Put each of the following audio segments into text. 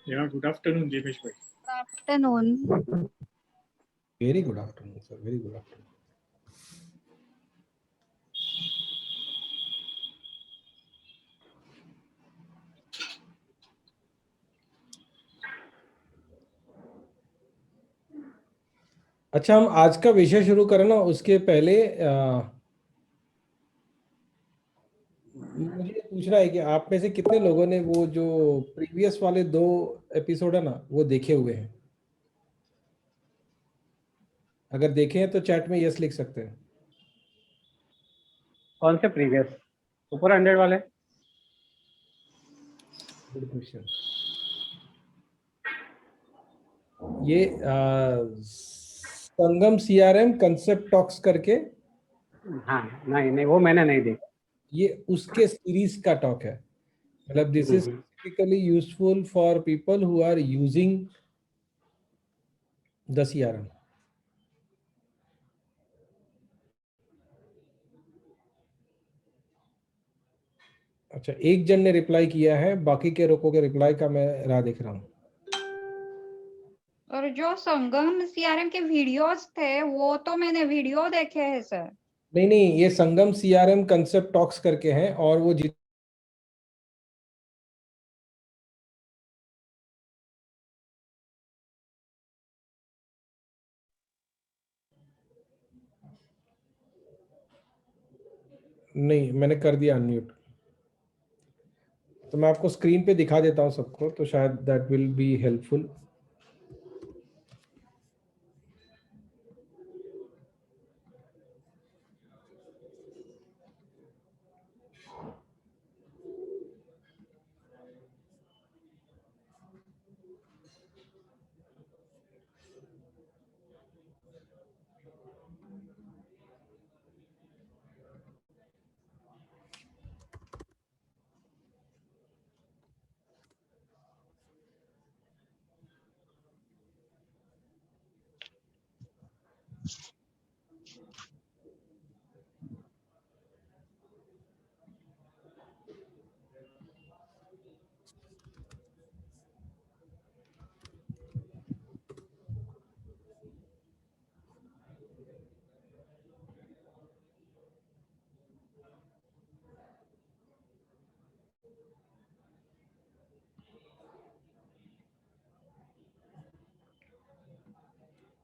Yeah, good afternoon, Jimesh bhai. Afternoon. Very good afternoon, sir. Very good afternoon. अच्छा, हम आज का विषय शुरू करें ना, उसके पहले मुझे पूछना है कि आप में से कितने लोगों ने वो जो प्रीवियस वाले 2 एपिसोड है ना वो देखे हुए हैं? अगर देखे हैं तो चैट में यस लिख सकते हैं। कौन से प्रीवियस? सुपर 100 वाले? Good question. ये संगम सीआरएम कंसेप्ट टॉक्स करके, हाँ, नहीं वो मैंने नहीं देखा। ये उसके सीरीज का टॉक है। मतलब this is specifically useful for people who are using the CRM. अच्छा, एक जन ने रिप्लाई किया है, बाकी के रोको के रिप्लाई का मैं राह देख रहा हूँ। और जो संगम सीआरएम के वीडियोस थे वो तो मैंने वीडियो देखे हैं सर। नहीं, ये संगम सीआरएम कंसेप्ट टॉक्स करके हैं, और वो नहीं, मैंने कर दिया अनम्यूट। तो मैं आपको स्क्रीन पे दिखा देता हूँ सबको, तो शायद that will be helpful.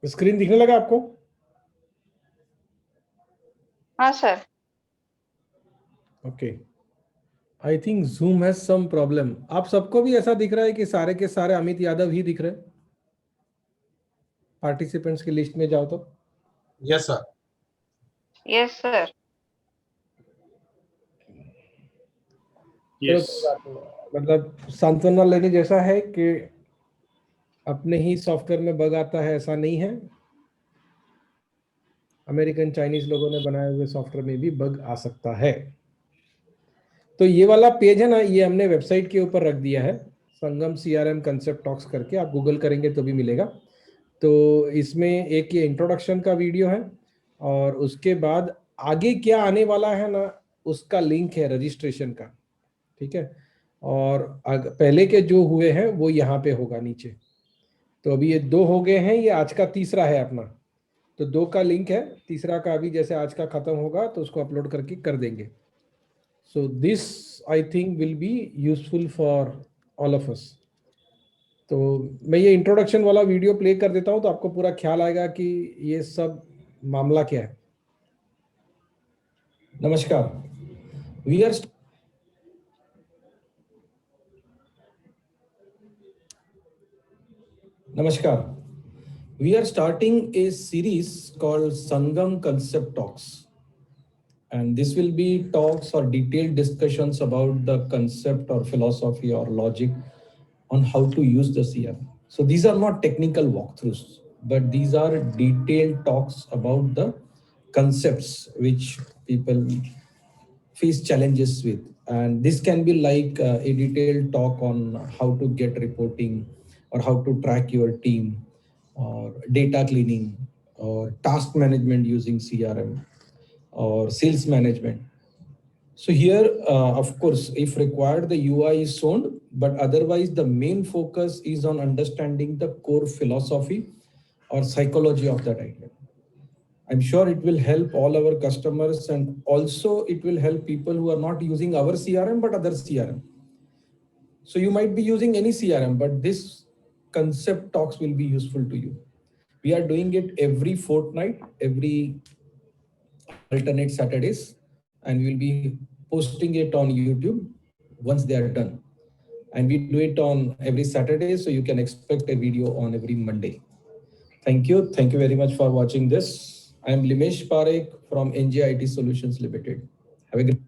Screen दिखने लगा आपको? हाँ sir. Okay, I think Zoom has some problem. आप सबको भी ऐसा दिख रहा है कि सारे के सारे अमित यादव ही दिख रहे हैं? पार्टिसिपेंट्स की लिस्ट में जाओ तो। Yes sir. Yes sir. Yes. मतलब सांत्वना लेने जैसा है कि अपने ही सॉफ्टवेयर में बग आता है, ऐसा नहीं है। अमेरिकन चाइनीज लोगों ने बनाए हुए सॉफ्टवेयर में भी बग आ सकता है। तो ये वाला पेज है ना, ये हमने वेबसाइट के ऊपर रख दिया है, संगम सीआरएम कंसेप्ट टॉक्स करके। आप गूगल करेंगे तो भी मिलेगा। तो इसमें एक ये इंट्रोडक्शन का वीडियो है, और उसके बाद आगे क्या आने वाला है ना, उसका लिंक है रजिस्ट्रेशन का। ठीक है, और पहले के जो हुए हैं वो यहाँ पे होगा नीचे। तो अभी ये 2 हो गए हैं, ये आज का तीसरा है अपना। तो 2 का लिंक है, तीसरा का अभी जैसे आज का खत्म होगा तो उसको अपलोड करके कर देंगे। So this I think will be useful for all of us. तो मैं ये इंट्रोडक्शन वाला वीडियो प्ले कर देता हूँ, तो आपको पूरा ख्याल आएगा कि ये सब मामला क्या है। नमस्कार, we are starting a series called Sangam Concept Talks, and this will be talks or detailed discussions about the concept or philosophy or logic on how to use the CRM. So these are not technical walkthroughs, but these are detailed talks about the concepts which people face challenges with. And this can be like a detailed talk on how to get reporting, or how to track your team, or data cleaning, or task management using CRM, or sales management. So here, of course, if required, the UI is shown, but otherwise the main focus is on understanding the core philosophy or psychology of that idea. I'm sure it will help all our customers, and also it will help people who are not using our CRM but other CRM. So you might be using any CRM, but this concept talks will be useful to you. We are doing it every fortnight, every alternate Saturdays, and we'll be posting it on YouTube once they are done. And we do it on every Saturday, so you can expect a video on every Monday. Thank you. Thank you very much for watching this. I am Limesh Parekh from NJIT Solutions Limited. Have a good.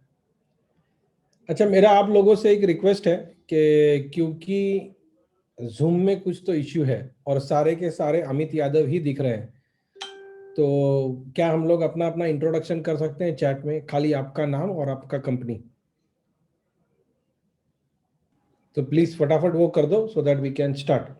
अच्छा, मेरा आप लोगों से एक request है कि क्योंकि zoom में कुछ तो इश्यू है और सारे के सारे अमित यादव ही दिख रहे हैं, तो क्या हम लोग अपना अपना इंट्रोडक्शन कर सकते हैं चैट में, खाली आपका नाम और आपका कंपनी? तो प्लीज फटाफट वो कर दो so that we can start.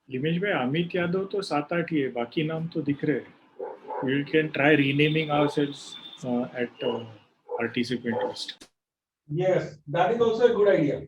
Limesh भाई, अमित यादव तो 7-8 ही है, बाकी नाम तो दिख रहे हैं. We can try renaming ourselves at RTC Pinterest. Yes, that is also a good idea.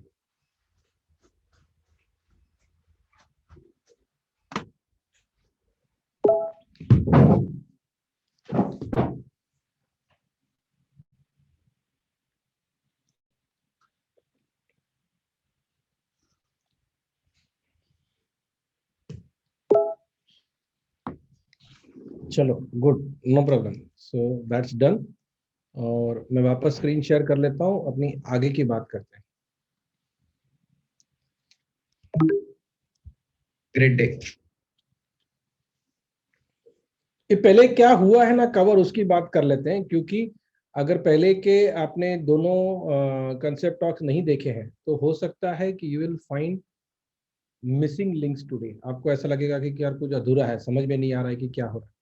चलो, good, no problem. So that's done. और मैं वापस स्क्रीन शेयर कर लेता हूं, अपनी आगे की बात करते हैं. Great day. ये पहले क्या हुआ है ना कवर, उसकी बात कर लेते हैं, क्योंकि अगर पहले के आपने दोनों कंसेप्ट टॉक्स नहीं देखे हैं तो हो सकता है कि you will find missing links today. आपको ऐसा लगेगा कि यार कुछ अधूरा है, समझ में नहीं आ रहा है कि क्या हो रहा है.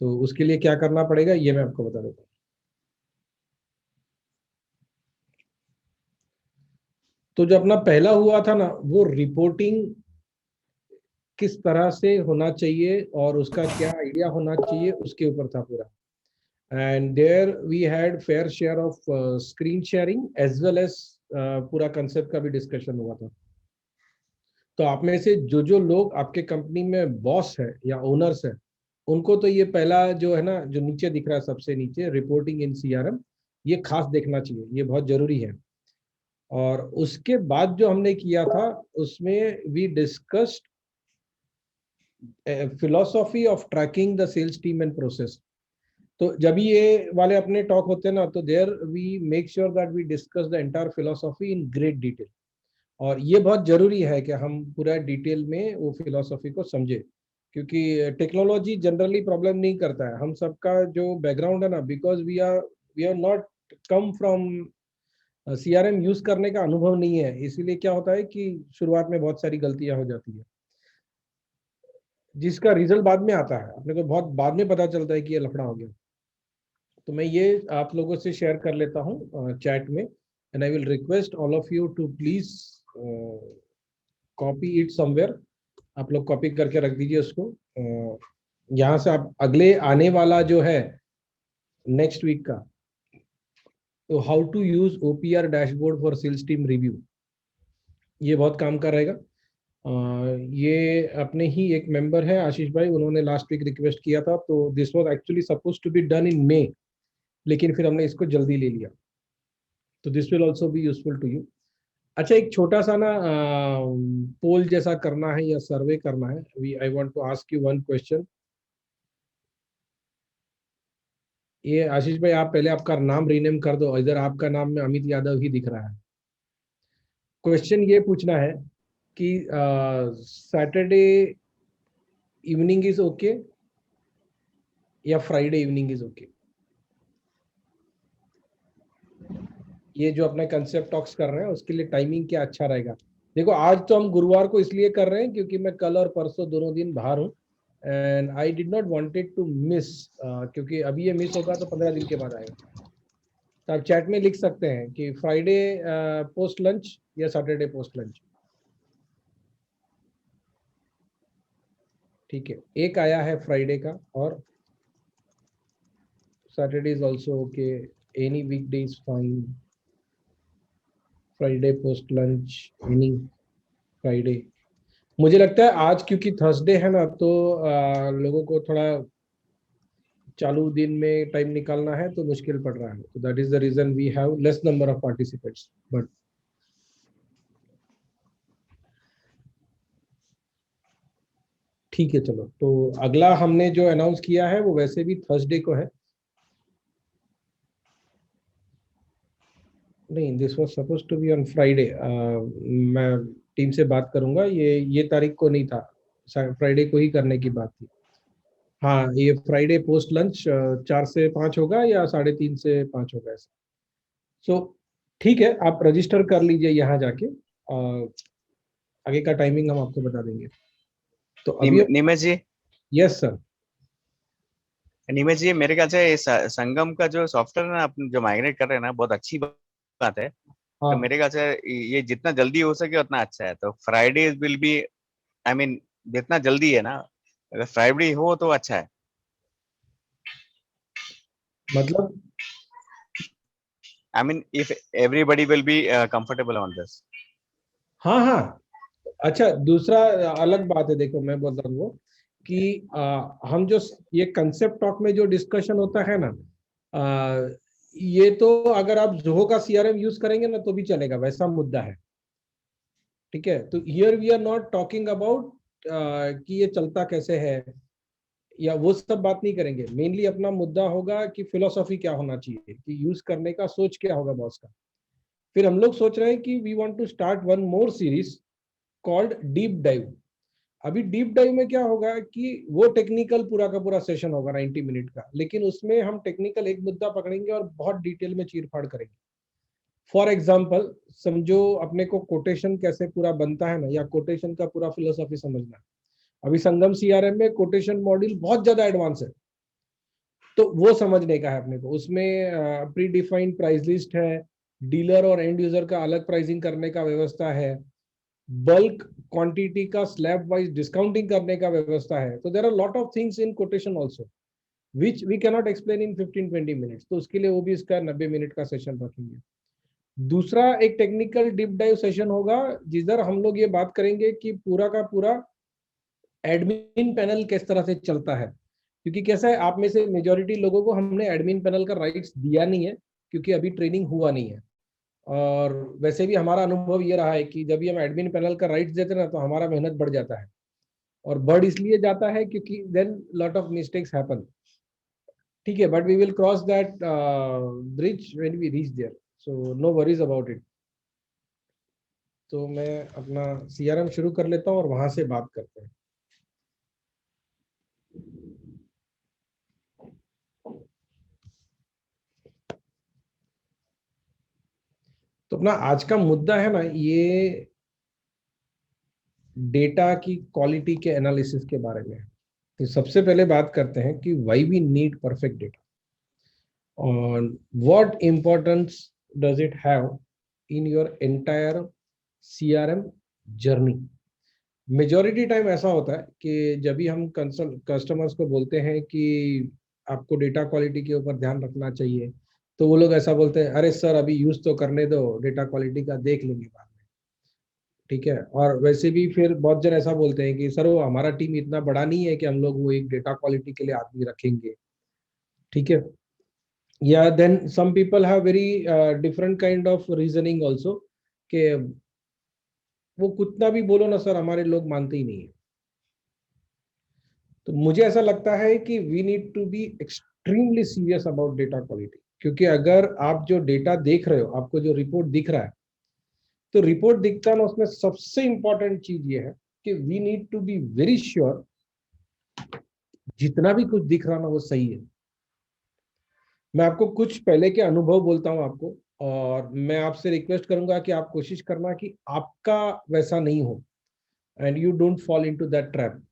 तो उसके लिए क्या करना पड़ेगा ये मैं आपको बता देता हूँ. तो जो अपना पहला हुआ था ना, वो रिपोर्टिंग किस तरह से होना चाहिए और उसका क्या आइडिया होना चाहिए उसके ऊपर था पूरा. And there we had fair share of screen sharing as well as पूरा कंसेप्ट का भी डिस्कशन हुआ था. तो आप में से जो जो लोग आपके कंपनी में बॉस है या ओनर्स है, उनको तो ये पहला जो है ना, जो नीचे दिख रहा है सबसे नीचे, रिपोर्टिंग इन सीआरएम, ये खास देखना चाहिए, ये बहुत जरूरी है. और उसके बाद जो हमने किया था उसमें we discussed philosophy of tracking the sales team and process. तो जब ये वाले अपने टॉक होते हैं ना, तो there we make sure that we discuss the entire philosophy in great detail. और ये बहुत जरूरी है कि हम पूरा डिटेल में वो फिलोसॉफी को समझे, क्योंकि टेक्नोलॉजी जनरली प्रॉब्लम नहीं करता है. हम सबका जो बैकग्राउंड है ना, because we are not come from CRM use करने का अनुभव नहीं है, इसीलिए क्या होता है कि शुरुआत में बहुत सारी गलतियां हो जाती है, जिसका रिजल्ट बाद में आता है. अपने को बहुत बाद में पता चलता है कि ये लफड़ा हो गया. तो मैं ये आप लोगों से शेयर कर लेता हूँ चैट में, and I will request all of you to please copy it somewhere. आप लोग कॉपी करके रख दीजिए उसको. यहाँ से आप अगले आने वाला जो है नेक्स्ट वीक का, तो how to use OPR dashboard for sales team review, ये बहुत काम का रहेगा. ये अपने ही एक मेंबर है आशीष भाई, उन्होंने लास्ट वीक रिक्वेस्ट किया था, तो this was actually suppose to be done in May, लेकिन फिर हमने इसको जल्दी ले लिया. तो this will also be useful to you. अच्छा, एक छोटा सा ना पोल जैसा करना है या सर्वे करना है. I want to ask you one question. ये आशीष भाई आप पहले आपका नाम रीनेम कर दो, इधर आपका नाम में अमित यादव ही दिख रहा है। क्वेश्चन ये पूछना है कि सैटरडे इवनिंग इज ओके या फ्राइडे इवनिंग इज ओके। ये जो अपने कंसेप्ट टॉक्स कर रहे हैं उसके लिए टाइमिंग क्या अच्छा रहेगा। देखो आज तो हम गुरुवार को इसलिए कर रहे हैं क्योंकि मैं कल और परसों दोनों दिन बाहर हूँ and I did not wanted to miss, क्योंकि अभी ये मिस होगा तो 15 दिन के बाद आएगा। तो आप चैट में लिख सकते हैं कि फ्राइडे पोस्ट लंच या सैटरडे पोस्ट लंच। ठीक है, एक आया है फ्राइडे का और Saturday is also okay, any weekday is fine, Friday post lunch any Friday. मुझे लगता है आज क्योंकि थर्सडे है ना तो लोगों को थोड़ा चालू दिन में टाइम निकालना है तो मुश्किल पड़ रहा है, तो that is the reason we have less number of participants. But ठीक है, चलो तो अगला हमने जो अनाउंस किया है वो वैसे भी थर्सडे को है। नहीं, this was supposed to be on Friday. मैं टीम से बात करूंगा, ये तारीख को नहीं था, फ्राइडे को ही करने की बात थी। हाँ, ये फ्राइडे पोस्ट लंच 4 से 5 होगा या 3:30 से 5 होगा ऐसा। सो ठीक है, आप रजिस्टर कर लीजिए यहाँ जाके, आगे का टाइमिंग हम आपको बता देंगे। तो अभी नीमच जी, यस सर। नीमच जी, मेरे ख्याल से संगम का जो सॉफ्टवेयर है ना, अपन जो माइग्रेट कर रहे हैं ना, बहुत अच्छी बात है। तो हाँ मेरे ख्याल से ये जितना जल्दी हो सके उतना अच्छा है। तो Friday will be, I mean जितना जल्दी है ना, अगर फ्राइडे हो तो अच्छा है। मतलब I mean if everybody will be comfortable on this. हाँ हाँ, अच्छा दूसरा अलग बात है, देखो मैं बोल रहा हूँ वो कि हम जो ये कंसेप्ट टॉक में जो डिस्कशन होता है ना, ये तो अगर आप जोहो का सीआरएम यूज करेंगे ना तो भी चलेगा, वैसा मुद्दा है। ठीक है, तो here we are not talking about कि ये चलता कैसे है या वो सब बात नहीं करेंगे। मेनली अपना मुद्दा होगा कि फिलोसॉफी क्या होना चाहिए, कि यूज करने का सोच क्या होगा बॉस का। फिर हम लोग सोच रहे हैं कि we want to start one more series called deep dive. अभी डीप डाइव में क्या होगा कि वो टेक्निकल पूरा का पूरा सेशन होगा 90 मिनट का, लेकिन उसमें हम टेक्निकल एक मुद्दा पकड़ेंगे और बहुत डिटेल में चीर फाड़ करेंगे। फॉर एग्जाम्पल समझो अपने को कोटेशन कैसे पूरा बनता है ना, या कोटेशन का पूरा फिलोसॉफी समझना है। अभी संगम सीआरएम में कोटेशन मॉड्यूल बहुत ज्यादा एडवांस है, तो वो समझने का है अपने को। उसमें प्री डिफाइंड प्राइस लिस्ट है, डीलर और एंड यूजर का अलग प्राइसिंग करने का व्यवस्था है, बल्क क्वांटिटी का स्लैब वाइज डिस्काउंटिंग करने का व्यवस्था है। तो there are lot of things in quotation also which we can not explain in 15-20 minutes, तो उसके लिए वो भी इसका 90 मिनट का सेशन रखेंगे। दूसरा एक टेक्निकल डीप डाइव सेशन होगा जिधर हम लोग ये बात करेंगे कि पूरा का पूरा एडमिन पैनल किस तरह से चलता है। क्योंकि कैसा है, आप में से मेजॉरिटी लोगों को हमने एडमिन पैनल का राइट्स दिया नहीं है क्योंकि अभी ट्रेनिंग हुआ नहीं है। और वैसे भी हमारा अनुभव ये रहा है कि जब भी हम एडमिन पैनल का राइट्स देते हैं ना तो हमारा मेहनत बढ़ जाता है, और बढ़ इसलिए जाता है क्योंकि then lot of mistakes happen. ठीक है, but we will cross that bridge when we reach there, so no worries about it. तो मैं अपना सीआरएम शुरू कर लेता हूँ और वहां से बात करते हैं। तो अपना आज का मुद्दा है ना, ये डेटा की क्वालिटी के एनालिसिस के बारे में। तो सबसे पहले बात करते हैं कि why we need perfect data और what importance does it have in your entire CRM journey. Majority time ऐसा होता है कि जब भी हम कस्टमर्स को बोलते हैं कि आपको डेटा क्वालिटी के ऊपर ध्यान रखना चाहिए, तो वो लोग ऐसा बोलते हैं, अरे सर अभी यूज तो करने दो, डेटा क्वालिटी का देख लेंगे बाद में। ठीक है, और वैसे भी फिर बहुत जन ऐसा बोलते हैं कि सर वो हमारा टीम इतना बड़ा नहीं है कि हम लोग वो एक डेटा क्वालिटी के लिए आदमी रखेंगे। ठीक है, या then some people have very different kind of reasoning also कि वो कितना भी बोलो ना सर हमारे लोग मानते ही नहीं है। तो मुझे ऐसा लगता है कि we need to be extremely serious about data quality, क्योंकि अगर आप जो डेटा देख रहे हो, आपको जो रिपोर्ट दिख रहा है, तो रिपोर्ट दिखता है ना, उसमें सबसे इंपॉर्टेंट चीज ये है कि we need to be very sure जितना भी कुछ दिख रहा ना वो सही है। मैं आपको कुछ पहले के अनुभव बोलता हूं आपको, और मैं आपसे रिक्वेस्ट करूंगा कि आप कोशिश करना कि आपका वैसा नहीं हो, and you don't fall into that trap.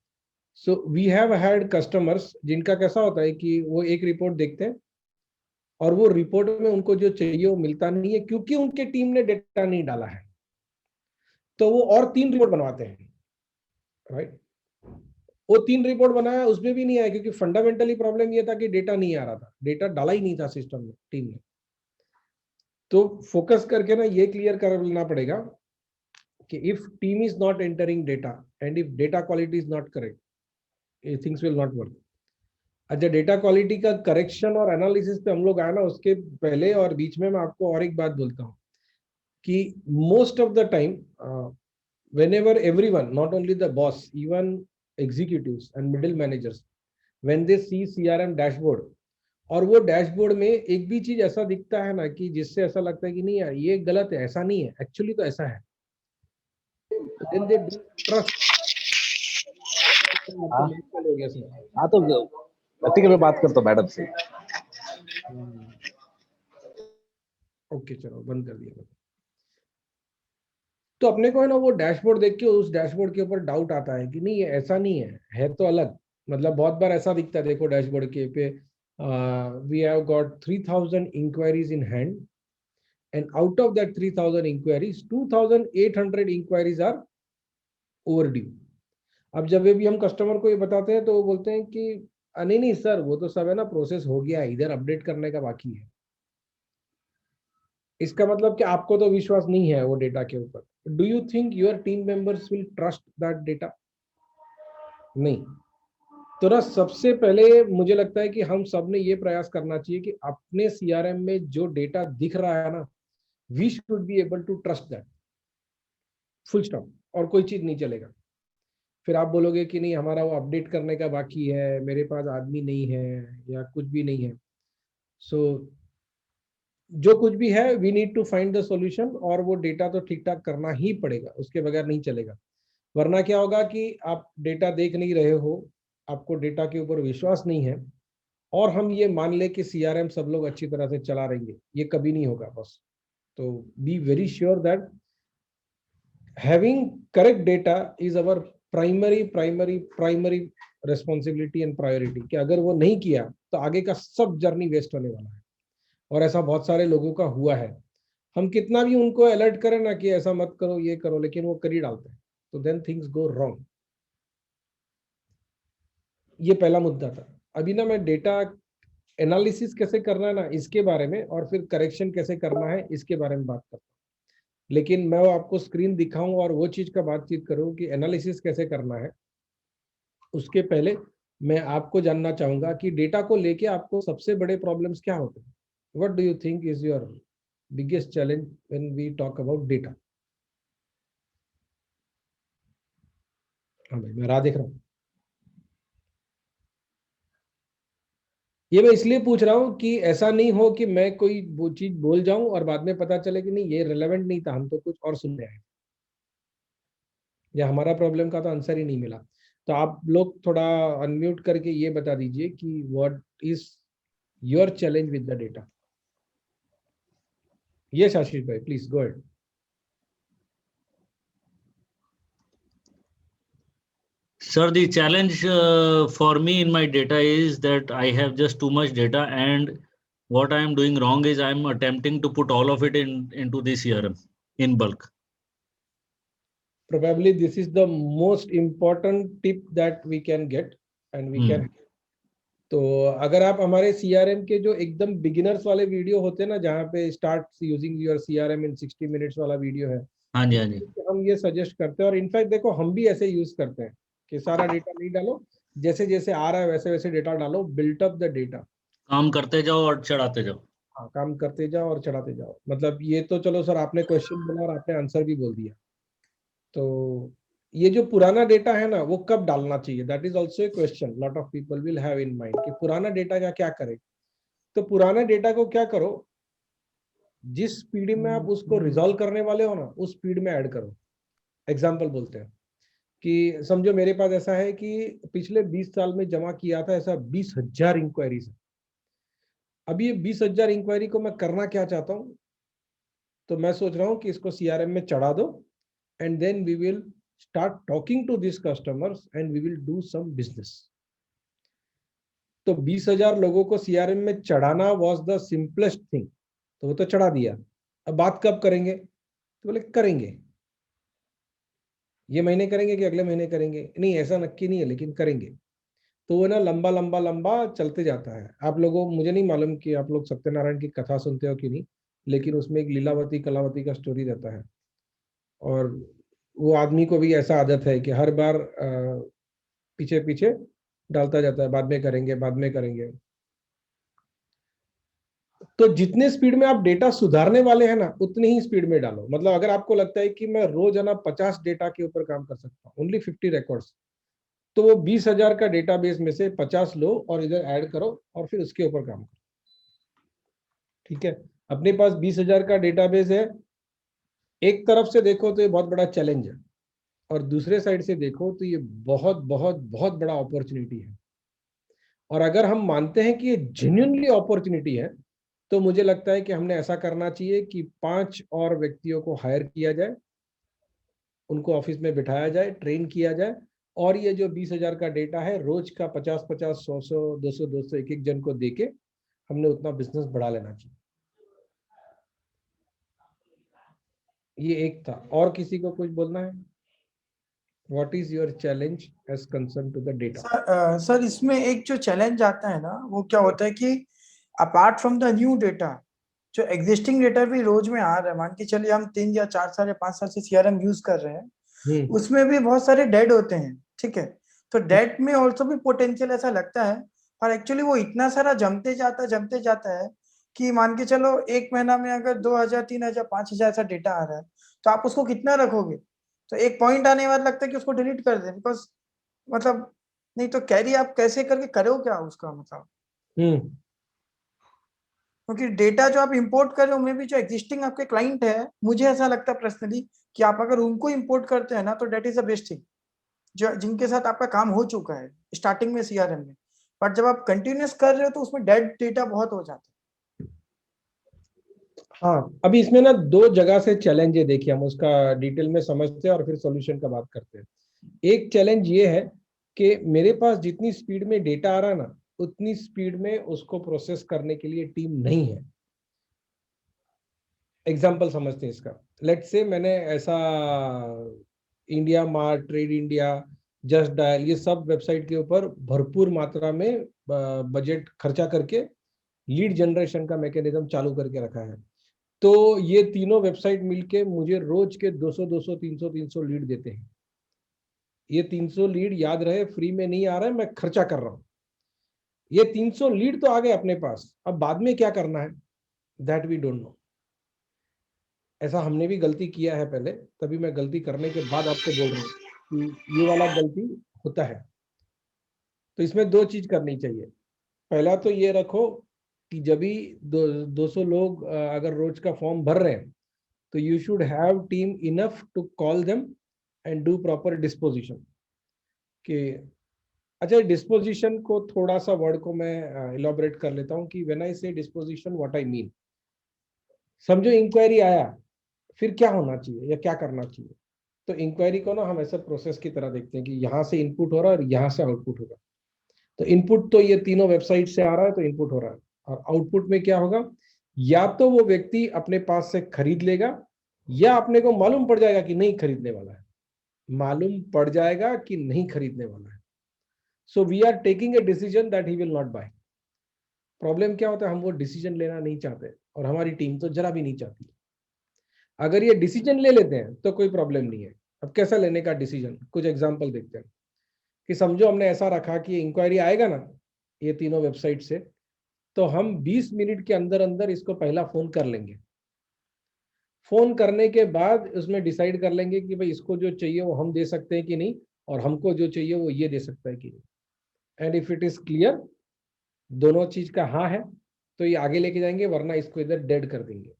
So we have had customers जिनका कैसा होता है कि वो एक रिपोर्ट देखते हैं और वो रिपोर्ट में उनको जो चाहिए वो मिलता नहीं है, क्योंकि उनके टीम ने डेटा नहीं डाला है, तो वो और 3 रिपोर्ट बनवाते हैं, राइट। वो 3 रिपोर्ट बनाया, उसमें भी नहीं आया, क्योंकि फंडामेंटली प्रॉब्लम ये था कि डेटा नहीं आ रहा था, डेटा डाला ही नहीं था सिस्टम में टीम ने। तो फोकस करके ना ये क्लियर कर लेना पड़ेगा कि if team is not entering data and if data quality is not correct, things will not work. अच्छा, डेटा क्वालिटी का करेक्शन और एनालिसिस पे हम लोग आए ना, उसके पहले और बीच में मैं आपको और एक बात बोलता हूँ कि most of the time whenever everyone, not only the boss, even executives and middle managers, when they see CRM dashboard, और वो डैशबोर्ड में एक भी चीज ऐसा दिखता है ना कि जिससे ऐसा लगता है कि नहीं यार ये गलत है, ऐसा नहीं है, एक्चुअली तो ऐसा है, then they don't trust। हाँ हो गया सर। हाँ, तो व्यक्तिगत में बात करता हूँ मैडम से। ओके चलो बंद कर दिया। तो अपने को है ना वो डैशबोर्ड देख के उस डैशबोर्ड के ऊपर डाउट आता है कि नहीं ये ऐसा नहीं है तो अलग। मतलब बहुत बार ऐसा दिखता है, देखो डैशबोर्ड के पे we have got 3000 inquiries in hand, and out of that 3000 inquiries 2800 inquiries are overdue. अब जब भी हम कस्टमर को ये बताते हैं तो वो बोलते हैं कि नहीं सर वो तो सब है ना प्रोसेस हो गया है, इधर अपडेट करने का बाकी है। इसका मतलब कि आपको तो विश्वास नहीं है वो डेटा के ऊपर। Do you think your team members will trust that data? नहीं। तो ना सबसे पहले मुझे लगता है कि हम सब ने ये प्रयास करना चाहिए कि अपने सीआरएम में जो डेटा दिख रहा है ना, we should be able to trust that, full stop, और कोई चीज नहीं चलेगा। फिर आप बोलोगे कि नहीं हमारा वो अपडेट करने का बाकी है, मेरे पास आदमी नहीं है या कुछ भी नहीं है। सो जो कुछ भी है we need to find the solution, और वो डेटा तो ठीक ठाक करना ही पड़ेगा, उसके बगैर नहीं चलेगा। वरना क्या होगा कि आप डेटा देख नहीं रहे हो, आपको डेटा के ऊपर विश्वास नहीं है, और हम ये मान ले कि सीआरएम सब लोग अच्छी तरह से चला रहेंगे, ये कभी नहीं होगा बस। तो B very sure that having correct data is our primary responsibility and priority, कि अगर वो नहीं किया तो आगे का सब जर्नी वेस्ट होने वाला है। और ऐसा बहुत सारे लोगों का हुआ है। हम कितना भी उनको अलर्ट करें ना कि ऐसा मत करो ये करो, लेकिन वो कर ही डालते हैं, तो देन थिंग्स गो रॉन्ग। ये पहला मुद्दा था। अभी ना मैं डेटा एनालिसिस कैसे करना है ना इसके बारे में, और फिर करेक्शन कैसे करना है इसके बारे में बात करता हूँ। लेकिन मैं वो आपको स्क्रीन दिखाऊं और वो चीज का बातचीत करूं कि एनालिसिस कैसे करना है, उसके पहले मैं आपको जानना चाहूंगा कि डेटा को लेके आपको सबसे बड़े प्रॉब्लम्स क्या होते हैं। What do you think is your biggest challenge when we talk about data? हाँ भाई मैं राह देख रहा हूँ। ये मैं इसलिए पूछ रहा हूँ कि ऐसा नहीं हो कि मैं कोई वो चीज बोल जाऊं और बाद में पता चले कि नहीं ये रिलेवेंट नहीं था, हम तो कुछ और सुन रहे हैं, या हमारा प्रॉब्लम का तो आंसर ही नहीं मिला। तो आप लोग थोड़ा अनम्यूट करके ये बता दीजिए कि what is your challenge with the data. Yes, Ashish bhai, please go ahead. Sir, the challenge for me in my data is that I have just too much data, and what I am doing wrong is I am attempting to put all of it into the CRM in bulk. Probably this is the most important tip that we can get and we can। तो अगर आप हमारे CRM के जो एकदम beginners वाले video होते हैं ना, जहाँ पे start using your CRM in 60 minutes वाला वीडियो है, हाँ जी हाँ जी, हम ये सजेस्ट करते हैं। और इनफैक्ट देखो हम भी ऐसे यूज करते हैं कि सारा डेटा नहीं डालो, जैसे जैसे आ रहा है वैसे वैसे डेटा डालो, बिल्ट अप द डेटा। काम करते जाओ और चढ़ाते जाओ। हाँ, काम करते जाओ और चढ़ाते जाओ। मतलब ये तो चलो सर आपने क्वेश्चन बोला और आपने आंसर भी बोल दिया। तो ये जो पुराना डेटा है ना वो कब डालना चाहिए, that is also a question lot of people will have in mind कि पुराना डेटा का क्या करें। तो पुराना डेटा को क्या करो, जिस स्पीड में आप उसको रिजॉल्व करने वाले हो ना उस स्पीड में ऐड करो। एग्जाम्पल बोलते हैं कि समझो मेरे पास ऐसा है कि पिछले 20 साल में जमा किया था ऐसा 20,000 इंक्वायरीज है। अब ये 20,000 इंक्वायरी को मैं करना क्या चाहता हूँ, तो मैं सोच रहा हूँ कि इसको सीआरएम में चढ़ा दो and then we will start talking to these customers and we will do some business। तो 20,000 लोगों को सीआरएम में चढ़ाना was the simplest thing, तो वो तो चढ़ा दिया। अब बात कब करेंगे, तो बोले करेंगे, ये महीने करेंगे कि अगले महीने करेंगे, नहीं ऐसा नक्की नहीं है लेकिन करेंगे। तो वो ना लंबा लंबा लंबा चलते जाता है। आप लोगों, मुझे नहीं मालूम कि आप लोग सत्यनारायण की कथा सुनते हो कि नहीं, लेकिन उसमें एक लीलावती कलावती का स्टोरी रहता है और वो आदमी को भी ऐसा आदत है कि हर बार पीछे पीछे डालता जाता है, बाद में करेंगे बाद में करेंगे। तो जितने स्पीड में आप डेटा सुधारने वाले हैं ना उतने ही स्पीड में डालो। मतलब अगर आपको लगता है कि मैं रोज है ना 50 डेटा के ऊपर काम कर सकता हूँ, ओनली 50 रिकॉर्ड्स, तो वो 20,000 का डेटाबेस में से 50 लो और इधर ऐड करो और फिर उसके ऊपर काम करो। ठीक है, अपने पास 20,000 का डेटाबेस है। एक तरफ से देखो तो ये बहुत बड़ा चैलेंज है और दूसरे साइड से देखो तो ये बहुत बहुत बहुत बड़ा अपॉर्चुनिटी है। और अगर हम मानते हैं कि ये जेन्युइनली अपॉर्चुनिटी है तो मुझे लगता है कि हमने ऐसा करना चाहिए कि 5 और व्यक्तियों को हायर किया जाए, उनको ऑफिस में बिठाया जाए, ट्रेन किया जाए और ये जो 20,000 का डेटा है रोज का 50-50, 100-100, 200-200 एक जन को देके हमने उतना बिजनेस बढ़ा लेना चाहिए। ये एक था। और किसी को कुछ बोलना है? What is your challenge as concerned to the data? Sir इसमें एक जो चैलेंज आता है ना वो क्या होता है कि apart from the new data, जो एग्जिस्टिंग डेटा भी रोज में आ रहा है, मान के चलिए हम 3 या 4 साल या 5 साल से सीआरएम यूज कर रहे हैं, उसमें भी बहुत सारे डेड होते हैं। ठीक है, तो डेड में ऑल्सो भी पोटेंशियल ऐसा लगता है, और एक्चुअली वो इतना सारा जमते जाता है कि मान के चलो एक महीना में अगर 2,000, 3,000, 5,000 ऐसा डेटा आ रहा है तो आप उसको कितना रखोगे? तो एक पॉइंट आने के बाद लगता है कि उसको डिलीट कर दें, बिकॉज मतलब नहीं तो कैरी आप कैसे करके करो क्या उसका मतलब, क्योंकि डेटा जो आप इंपोर्ट कर रहे हो उनमें भी जो एग्जिस्टिंग आपके क्लाइंट है, मुझे ऐसा लगता है पर्सनली कि आप अगर उनको इंपोर्ट करते हैं ना तो that is the best thing, जो जिनके साथ आपका काम हो चुका है स्टार्टिंग में सीआरएम में। बट जब आप कंटिन्यूस कर रहे हो तो उसमें डेड डेटा बहुत हो जाता है। हाँ, अभी इसमें ना 2 जगह से चैलेंज है, देखिए हम उसका डिटेल में समझते हैं और फिर सॉल्यूशन का बात करते हैं। एक चैलेंज ये है कि मेरे पास जितनी स्पीड में डेटा आ रहा है ना उतनी स्पीड में उसको प्रोसेस करने के लिए टीम नहीं है। एग्जांपल समझते हैं इसका। लेट्स से मैंने ऐसा India mart, trade India, just dial, ये सब वेबसाइट के ऊपर भरपूर मात्रा में बजट खर्चा करके लीड जनरेशन का मैकेनिज्म चालू करके रखा है। तो ये तीनों वेबसाइट मिलके मुझे रोज के 200 300 लीड देते हैं। ये 300 लीड याद रहे फ्री में नहीं आ रहा है, मैं खर्चा कर रहा हूं। ये 300 लीड तो आ गए अपने पास, अब बाद में क्या करना है दैट वी डोंट नो। ऐसा हमने भी गलती किया है पहले, तभी मैं गलती करने के बाद आपको बोल रहा हूँ कि ये वाला गलती होता है। तो इसमें 2 चीज करनी चाहिए। पहला तो ये रखो कि जब भी 200 लोग अगर रोज का फॉर्म भर रहे हैं तो you should have team enough to call them and do proper disposition. कि अच्छा, डिस्पोजिशन को थोड़ा सा वर्ड को मैं इलॉबरेट कर लेता हूँ कि व्हेन आई से डिस्पोजिशन व्हाट आई मीन। समझो इंक्वायरी आया, फिर क्या होना चाहिए या क्या करना चाहिए। तो इंक्वायरी को ना हम ऐसे प्रोसेस की तरह देखते हैं कि यहाँ से इनपुट हो रहा है और यहाँ से आउटपुट होगा। तो इनपुट तो ये तीनों वेबसाइट से आ रहा है तो इनपुट हो रहा है, और आउटपुट में क्या होगा, या तो वो व्यक्ति अपने पास से खरीद लेगा या अपने को मालूम पड़ जाएगा कि नहीं खरीदने वाला है, मालूम पड़ जाएगा कि नहीं खरीदने वाला है। So we are taking a decision that he will not buy. Problem क्या होता है, हम वो डिसीजन लेना नहीं चाहते और हमारी टीम तो जरा भी नहीं चाहती। अगर ये डिसीजन ले लेते हैं तो कोई प्रॉब्लम नहीं है। अब कैसा लेने का डिसीजन, कुछ एग्जांपल देखते हैं। कि समझो हमने ऐसा रखा कि इंक्वायरी आएगा ना ये तीनों वेबसाइट से, तो हम 20 मिनट के अंदर अंदर इसको पहला फोन कर लेंगे। फोन करने के बाद उसमें डिसाइड कर लेंगे कि भाई इसको जो चाहिए वो हम दे सकते हैं कि नहीं, और हमको जो चाहिए वो ये दे सकता है कि नहीं। And if it is clear, दोनों चीज का हाँ है, तो ये आगे लेके जाएंगे, वरना इसको इधर डेड कर देंगे।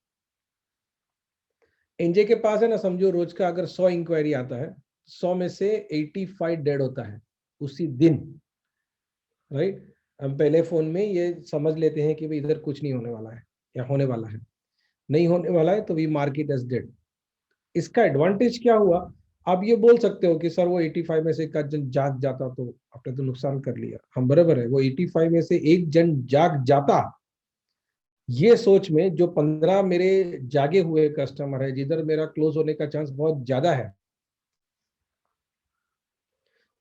एनजे के पास है ना, समझो रोज का अगर 100 इंक्वायरी आता है, 100 में से 85 डेड होता है उसी दिन, राइट। हम पहले फोन में ये समझ लेते हैं कि भाई इधर कुछ नहीं होने वाला है या होने वाला है, नहीं होने वाला है तो we mark it as dead. इसका एडवांटेज क्या हुआ, आप ये बोल सकते हो कि सर वो 85 में से एक जन जाग जाता तो आपने तो नुकसान कर लिया। हम बराबर है, वो 85 में से एक जन जाग जाता, ये सोच में जो 15 मेरे जागे हुए कस्टमर है, जिधर मेरा क्लोज होने का चांस बहुत ज्यादा है,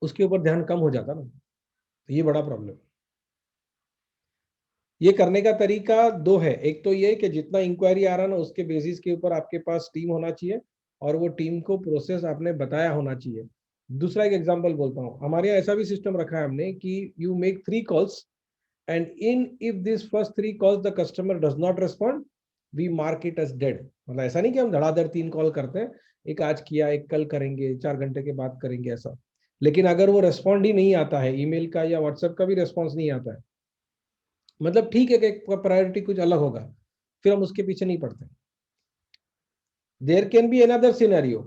उसके ऊपर ध्यान कम हो जाता ना, तो ये बड़ा प्रॉब्लम। ये करने का तरीका दो है, एक तो ये कि जितना इंक्वायरी आ रहा ना उसके बेसिस के ऊपर आपके पास टीम होना चाहिए, और वो टीम को प्रोसेस आपने बताया होना चाहिए। दूसरा एक एग्जांपल बोलता हूँ, हमारे यहाँ ऐसा भी सिस्टम रखा है हमने कि you make 3 calls and if this first 3 calls the customer does not respond, we mark it as dead। मतलब ऐसा नहीं कि हम धड़ाधड़ 3 कॉल करते हैं, एक आज किया, एक कल करेंगे, 4 घंटे के बाद करेंगे, ऐसा। लेकिन अगर वो रेस्पॉन्ड ही नहीं आता है, ईमेल का या व्हाट्सएप का भी रेस्पॉन्स नहीं आता है, मतलब ठीक है कि प्रायोरिटी कुछ अलग होगा, फिर हम उसके पीछे नहीं पड़ते। There can be another scenario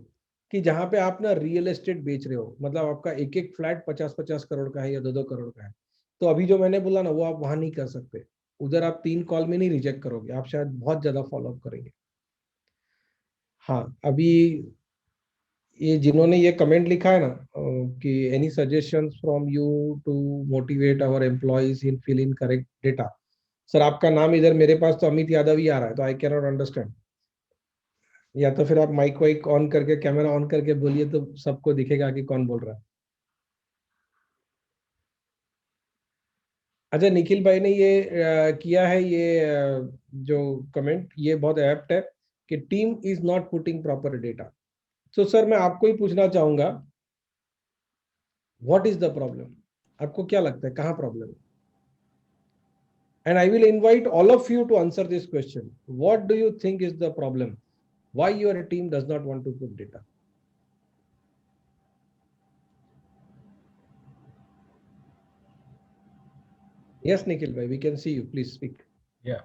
कि जहां पे आप ना रियल एस्टेट बेच रहे हो, मतलब आपका एक एक फ्लैट 50-50 करोड़ का है या 2-2 करोड़ का है, तो अभी जो मैंने बोला ना वो आप वहां नहीं कर सकते। उधर आप 3 कॉल में नहीं रिजेक्ट करोगे, आप शायद बहुत ज्यादा फॉलोअप करेंगे। हाँ, अभी ये जिन्होंने ये कमेंट लिखा है ना कि any suggestions from you to motivate our employees in fill in correct data. Sir आपका नाम इधर मेरे पास तो अमित यादव ही आ रहा है, तो आई कैन नॉट अंडरस्टैंड। या तो फिर आप माइक वाइक ऑन करके, कैमरा ऑन करके बोलिए तो सबको दिखेगा कि कौन बोल रहा है। अच्छा, निखिल भाई ने ये किया है, ये जो कमेंट ये बहुत एप्ट है कि team is not putting proper data. तो सर मैं आपको ही पूछना चाहूंगा, व्हाट इज द प्रॉब्लम? आपको क्या लगता है कहाँ प्रॉब्लम है? And I will invite all of you to answer this question. What do you think is the problem? Why your team does not want to put data? Yes, Nikhil bhai, we can see you. Please speak. Yeah.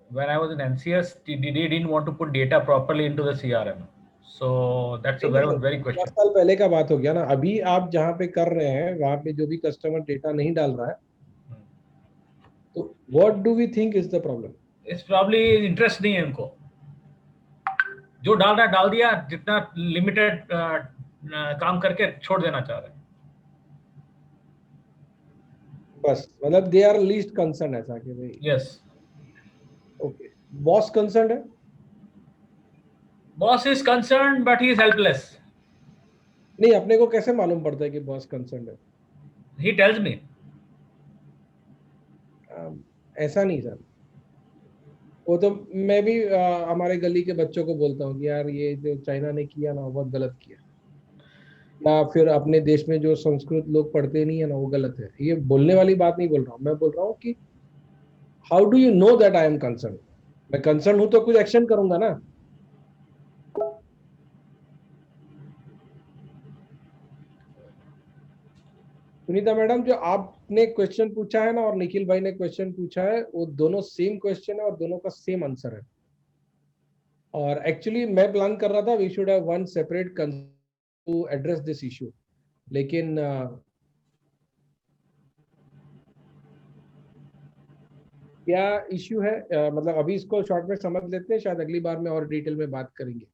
When I was in NCS, they didn't want to put data properly into the CRM. So that's a very question. 10 साल पहले का बात हो गया ना। अभी आप जहाँ पे कर रहे हैं वहाँ पे जो भी कस्टमर डेटा नहीं डाल रहा है, तो what do we think is the problem? It's probably interest नहीं है उनको, जो डाल रहा है डाल दिया, जितना लिमिटेड काम करके छोड़ देना चाह रहे हैं बस, मतलब दे आर लीस्ट कंसर्न ऐसा कि भाई। यस, ओके, बॉस कंसर्न है? Boss is concern but he is helpless. नहीं, अपने को कैसे मालूम पड़ता है कि बॉस कंसर्न है? He tells me. ऐसा नहीं सर, वो तो मैं भी हमारे गली के बच्चों को बोलता हूँ कि यार ये जो चाइना ने किया ना बहुत गलत किया, या फिर अपने देश में जो संस्कृत लोग पढ़ते नहीं है ना वो गलत है। ये बोलने वाली बात नहीं बोल रहा हूँ, मैं बोल रहा हूँ कि how do you know that I am concern? मैं कंसर्न हूं तो कुछ एक्शन करूंगा ना। सुनीता मैडम, जो आपने क्वेश्चन पूछा है ना और निखिल भाई ने क्वेश्चन पूछा है, वो दोनों सेम क्वेश्चन है और दोनों का सेम आंसर है। और एक्चुअली मैं प्लान कर रहा था we should have one separate to address this issue, लेकिन क्या इश्यू है, मतलब अभी इसको शॉर्ट में समझ लेते हैं, शायद अगली बार में और डिटेल में बात करेंगे।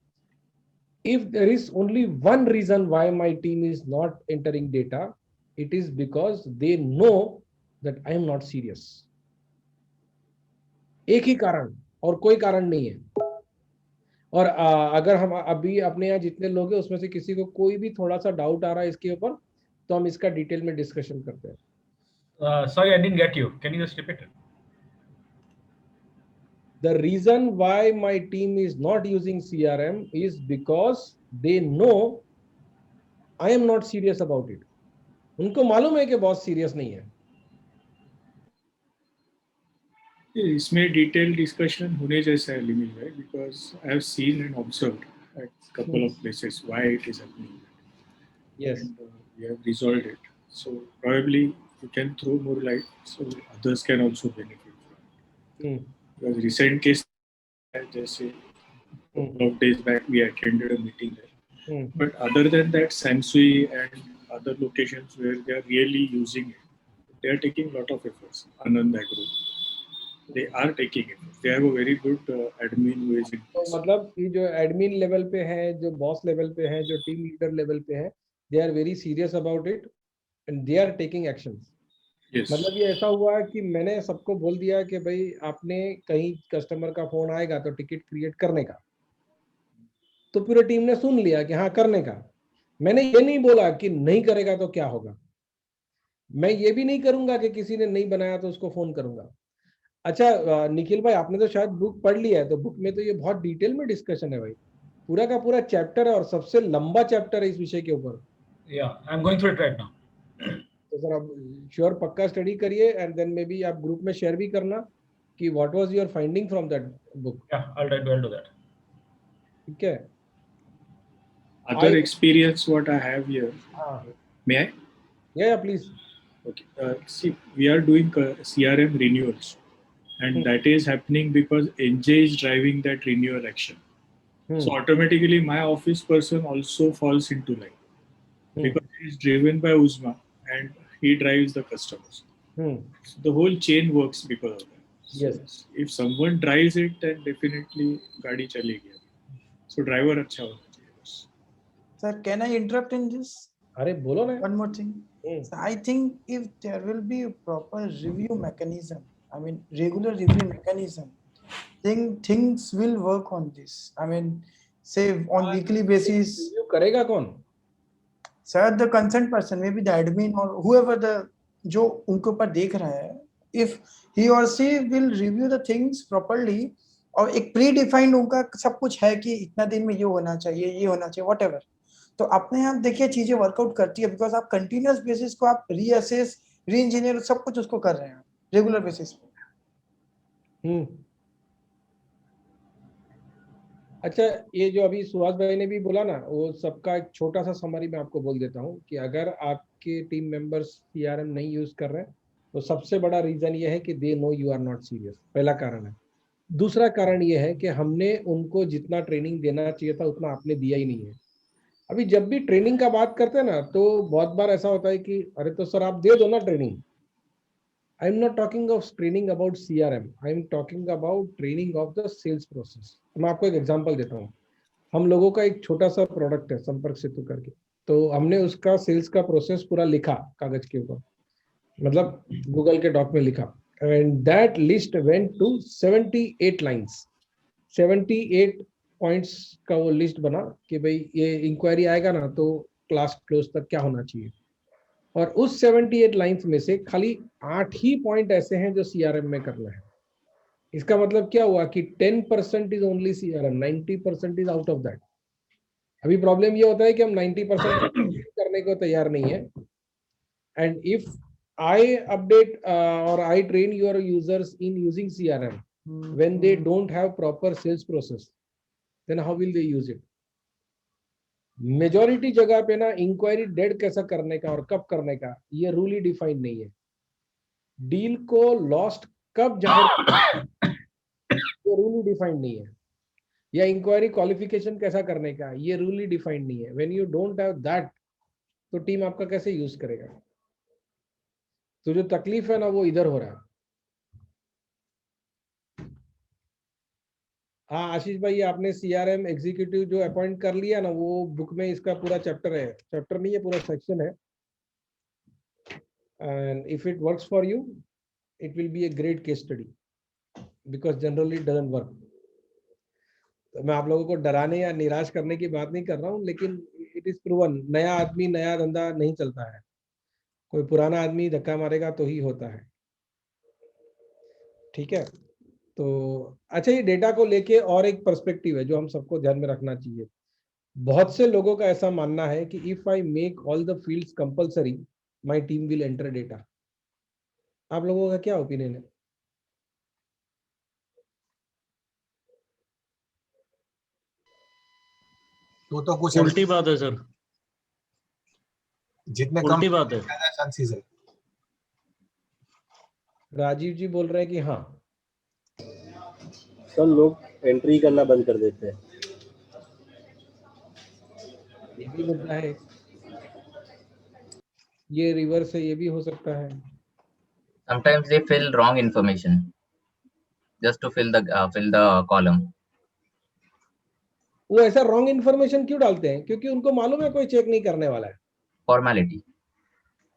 If there is only one reason why my team is not entering data, it is because they know that I am not serious. एक ही कारण और कोई कारण नहीं है। और अगर हम अभी अपने यहाँ जितने लोग हैं उसमें से किसी को कोई भी थोड़ा सा डाउट आ रहा है इसके ऊपर, तो हम इसका डिटेल में डिस्कशन करते हैं। Sorry, I didn't get you. Can you just repeat it? The reason why my team is not using CRM is because they know I am not serious about it. उनको मालूम है कि बहुत serious नहीं है। इसमें डिटेल डिस्कशन होने जैसा है लिमिट भाई, because I have seen and observed eight couple of places why it is happening. Yes. And we have resolved it. So probably you can throw more light so others can also benefit from it. Hmm. Because recent case, just a couple of days back, we attended a meeting there. Hmm. But other than that, Sansui and other locations where they are really using it, they are taking a lot of efforts. Anand Agro, they are taking it. They have a very good admin who is in तो place. मतलब कि जो admin level पे है, जो boss level पे है, जो टीम लीडर लेवल पे है, they are very serious about it and they are taking actions. Yes. मतलब ये ऐसा हुआ कि मैंने सबको बोल दिया कि भाई आपने कहीं कस्टमर का फोन आएगा तो टिकट क्रिएट करने का, तो पूरी टीम ने सुन लिया कि हाँ करने का. मैंने ये नहीं बोला कि नहीं करेगा तो क्या होगा. मैं ये भी नहीं करूंगा कि किसी ने नहीं बनाया तो उसको फोन करूंगा. अच्छा निखिल भाई, आपने तो शायद बुक पढ़ लिया है, तो बुक में तो ये बहुत डिटेल में डिस्कशन है भाई, पूरा का पूरा चैप्टर है और सबसे लंबा चैप्टर है इस विषय के ऊपर. Yeah, I'm going through it right now. तो सर आप श्योर पक्का स्टडी करिए एंड देन मे बी आप ग्रुप में शेयर भी करना कि what was your finding from that book. Yeah, I'll do that. ठीक है. Other experience what I have here. May I? Yeah, please. Okay. See, we are doing CRM renewals, and that is happening because NJ is driving that renewal action. So automatically, my office person also falls into line because he is driven by Uzma and he drives the customers. So the whole chain works because of that. So Yes. if someone drives it, then definitely गाड़ी चलेगी. So driver अच्छा होना चाहिए बस. Sir, can I interrupt in this? अरे बोलो ना. One more thing. So I think if there will be a proper review mechanism, I mean regular review mechanism, things will work on this. I mean, say on weekly basis. Review करेगा कौन? Sir, the concerned person, maybe the admin or whoever the जो उनके ऊपर देख रहा है, if he or she will review the things properly और एक प्री-डिफाइंड उनका सब कुछ है कि इतना दिन में ये होना चाहिए, whatever. तो अपने आप देखिए चीजें वर्कआउट करती है बिकॉज आप कंटिन्यूअस बेसिस को आप रीअसेस, री इंजीनियर सब कुछ उसको कर रहे हैं रेगुलर बेसिस पे. अच्छा, ये जो अभी सुहास भाई ने भी बोला ना, वो सबका एक छोटा सा समरी मैं आपको बोल देता हूँ कि अगर आपके टीम मेंबर्स सीआरएम नहीं यूज कर रहे हैं तो सबसे बड़ा रीजन ये है कि they know you are not serious. पहला कारण है. दूसरा कारण ये है कि हमने उनको जितना ट्रेनिंग देना चाहिए था उतना आपने दिया ही नहीं है. अभी जब भी ट्रेनिंग का बात करते हैं ना तो बहुत बार ऐसा होता है कि अरे तो सर आप दे दो ना training. I am not talking of training about CRM, I am talking about training of the sales process. मैं आपको एक एग्जांपल देता हूँ. हम लोगों का एक छोटा सा प्रोडक्ट है संपर्क सेतु करके, तो हमने उसका सेल्स का प्रोसेस पूरा लिखा कागज के ऊपर, मतलब गूगल के डॉक में लिखा, and that list went to 78 lines, 78 points का वो लिस्ट बना कि भाई ये इंक्वायरी आएगा ना तो क्लास क्लोज तक क्या होना चाहिए. और उस 78 लाइन्स में से खाली 8 ही पॉइंट ऐसे हैं जो सीआरएम में करना है. इसका मतलब क्या हुआ कि 10% is only CRM, 90% is out of that. अभी प्रॉब्लम ये होता है कि हम 90% करने को तैयार नहीं है. एंड इफ आई अपडेट और I train your users in using CRM when they don't have proper sales process, then how will they use it? Majority जगह पे ना इंक्वायरी डेड कैसा करने का और कब करने का ये रूल ही डिफाइन नहीं है. डील को लॉस्ट कब जाहिर ये रूल ही डिफाइन नहीं है. या इंक्वायरी क्वालिफिकेशन कैसा करने का ये रूल ही डिफाइन नहीं है. When you don't have that तो टीम आपका कैसे यूज करेगा. तो जो तकलीफ है ना वो इधर हो रहा है. हाँ आशीष भाई, आपने सीआरएम एग्जीक्यूटिव जो अपॉइंट कर लिया ना, वो बुक में इसका पूरा चैप्टर है, चैप्टर नहीं है पूरा सेक्शन है. And if it works for you it will B a great case study because generally it doesn't work. तो मैं आप लोगों को डराने या निराश करने की बात नहीं कर रहा हूँ, लेकिन इट इज प्रूवन. नया आदमी नया धंधा नहीं चलता है. कोई पुराना आदमी धक्का मारेगा तो ही होता है. ठीक है. तो अच्छा, ये डेटा को लेके और एक पर्सपेक्टिव है जो हम सबको ध्यान में रखना चाहिए. बहुत से लोगों का ऐसा मानना है कि if I make all the fields compulsory my team will enter data. आप लोगों का क्या ओपिनियन है? तो कुछ उल्टी बात है सर, जितने कम उल्टी बात है। ज्यादा चांसेस है। राजीव जी बोल रहे हैं कि हाँ, सर लोग एंट्री करना बंद कर देते हैं। ये भी मुद्दा है, ये रिवर्स है, ये भी हो सकता है। Sometimes they fill wrong information just to fill the column. वो ऐसा रॉन्ग इन्फॉर्मेशन क्यों डालते हैं? क्योंकि उनको मालूम है कोई चेक नहीं करने वाला है। Formality.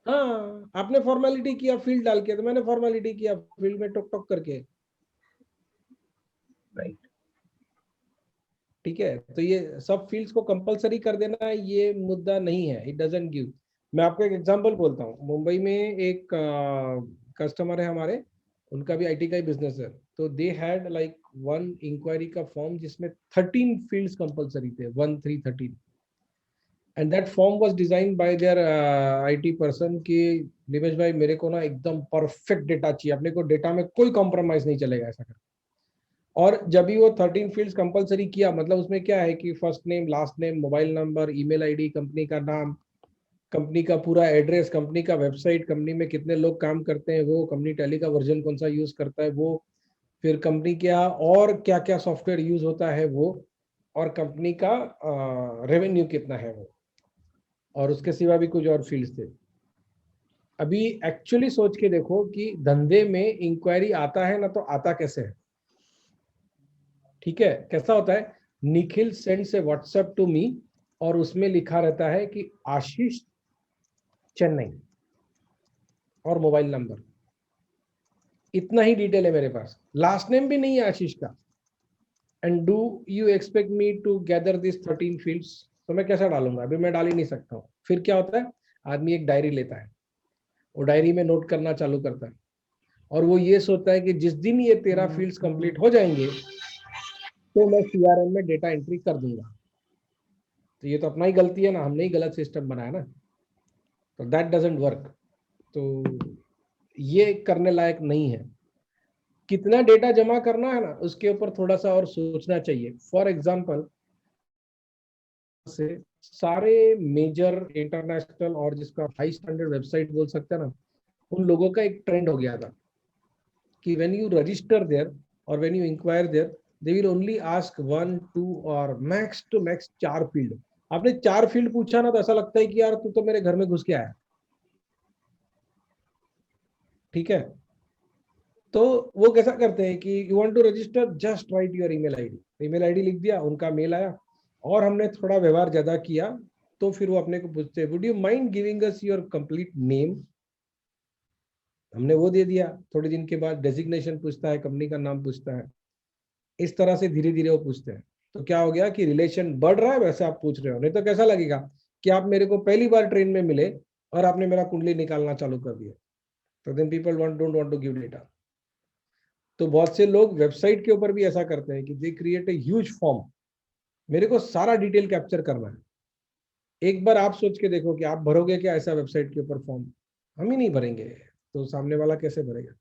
हाँ, आपने फॉर्मेलिटी किया फील्ड डाल के, तो मैंने फॉर्मेलिटी किया फील्ड में टॉक टॉक करके। Right. ठीक है, तो ये सब फील्ड्स को कंपलसरी कर देना ये मुद्दा नहीं है, इट डजंट गिव। मैं आपको एक एग्जांपल बोलता हूँ। मुंबई में एक कस्टमर है हमारे, उनका भी आईटी का ही बिजनेस है। तो they had like one inquiry का फॉर्म जिसमें 13 फील्ड्स कंपलसरी थे, 1313, and that form was design by their IT person कि निमेश भाई मेरे को ना एकदम परफेक्ट डेटा चाहिए, अपने को डेटा में कोई कॉम्प्रोमाइज नहीं चलेगा, ऐसा कर। और जब भी वो 13 फील्ड्स कंपलसरी किया, मतलब उसमें क्या है कि first name, last name, mobile number, email ID, company का नाम, कंपनी का पूरा एड्रेस, कंपनी का वेबसाइट, कंपनी में कितने लोग काम करते हैं वो, कंपनी टैली का वर्जन कौन सा यूज करता है वो, फिर कंपनी क्या और क्या क्या सॉफ्टवेयर यूज होता है वो, और कंपनी का रेवेन्यू कितना है वो, और उसके सिवा भी कुछ और फील्ड्स थे। अभी एक्चुअली सोच के देखो कि धंधे में इंक्वायरी आता है ना, तो आता कैसे है? ठीक है, कैसा होता है? Nikhil sends a WhatsApp to me और उसमें लिखा रहता है कि आशीष चेन्नई और मोबाइल नंबर, इतना ही डिटेल है मेरे पास, लास्ट नेम भी नहीं है आशीष का। And do you expect me to gather this 13 fields? तो मैं कैसा डालूंगा? अभी मैं डाल ही नहीं सकता हूँ। फिर क्या होता है, आदमी एक डायरी लेता है, वो डायरी में नोट करना चालू करता है, और वो ये सोचता है कि जिस दिन ये 13 फील्ड्स कंप्लीट हो जाएंगे तो मैं सीआरएम में डेटा एंट्री कर दूंगा। तो ये तो अपना ही गलती है ना, हमने ही गलत सिस्टम बनाया ना, तो दैट डजंट वर्क। तो ये करने लायक नहीं है। कितना डेटा जमा करना है ना, उसके ऊपर थोड़ा सा और सोचना चाहिए। फॉर एग्जांपल से सारे मेजर इंटरनेशनल और जिसका हाई स्टैंडर्ड वेबसाइट बोल सकते हैं ना, उन लोगों का एक ट्रेंड हो गया था कि व्हेन यू रजिस्टर देयर और when you inquire there, they will only ask 1, 2 और मैक्स टू मैक्स 4 फील्ड। आपने 4 फील्ड पूछा ना, तो ऐसा लगता है कि यार तू तो मेरे घर में घुस के आया। ठीक है, तो वो कैसा करते हैं कि you want to register, just write your email ID. Email ID लिख दिया, उनका मेल आया, और हमने थोड़ा व्यवहार ज्यादा किया तो फिर वो अपने को पूछते हैं, would you mind giving us your complete name? हमने वो दे दिया। थोड़े दिन के बाद डेजिग्नेशन पूछता है, कंपनी का नाम पूछता है। इस तरह से धीरे धीरे वो पूछते हैं। तो क्या हो गया कि रिलेशन बढ़ रहा है, वैसे आप पूछ रहे हो। नहीं तो कैसा लगेगा कि आप मेरे को पहली बार ट्रेन में मिले और आपने मेरा कुंडली निकालना चालू कर दिया। तो then people don't want to give data. तो बहुत से लोग वेबसाइट के ऊपर भी ऐसा करते हैं कि they create a huge form, मेरे को सारा डिटेल कैप्चर करना है। एक बार आप सोच के देखो कि आप भरोगे क्या ऐसा वेबसाइट के ऊपर फॉर्म? हम ही नहीं भरेंगे, तो सामने वाला कैसे भरेगा?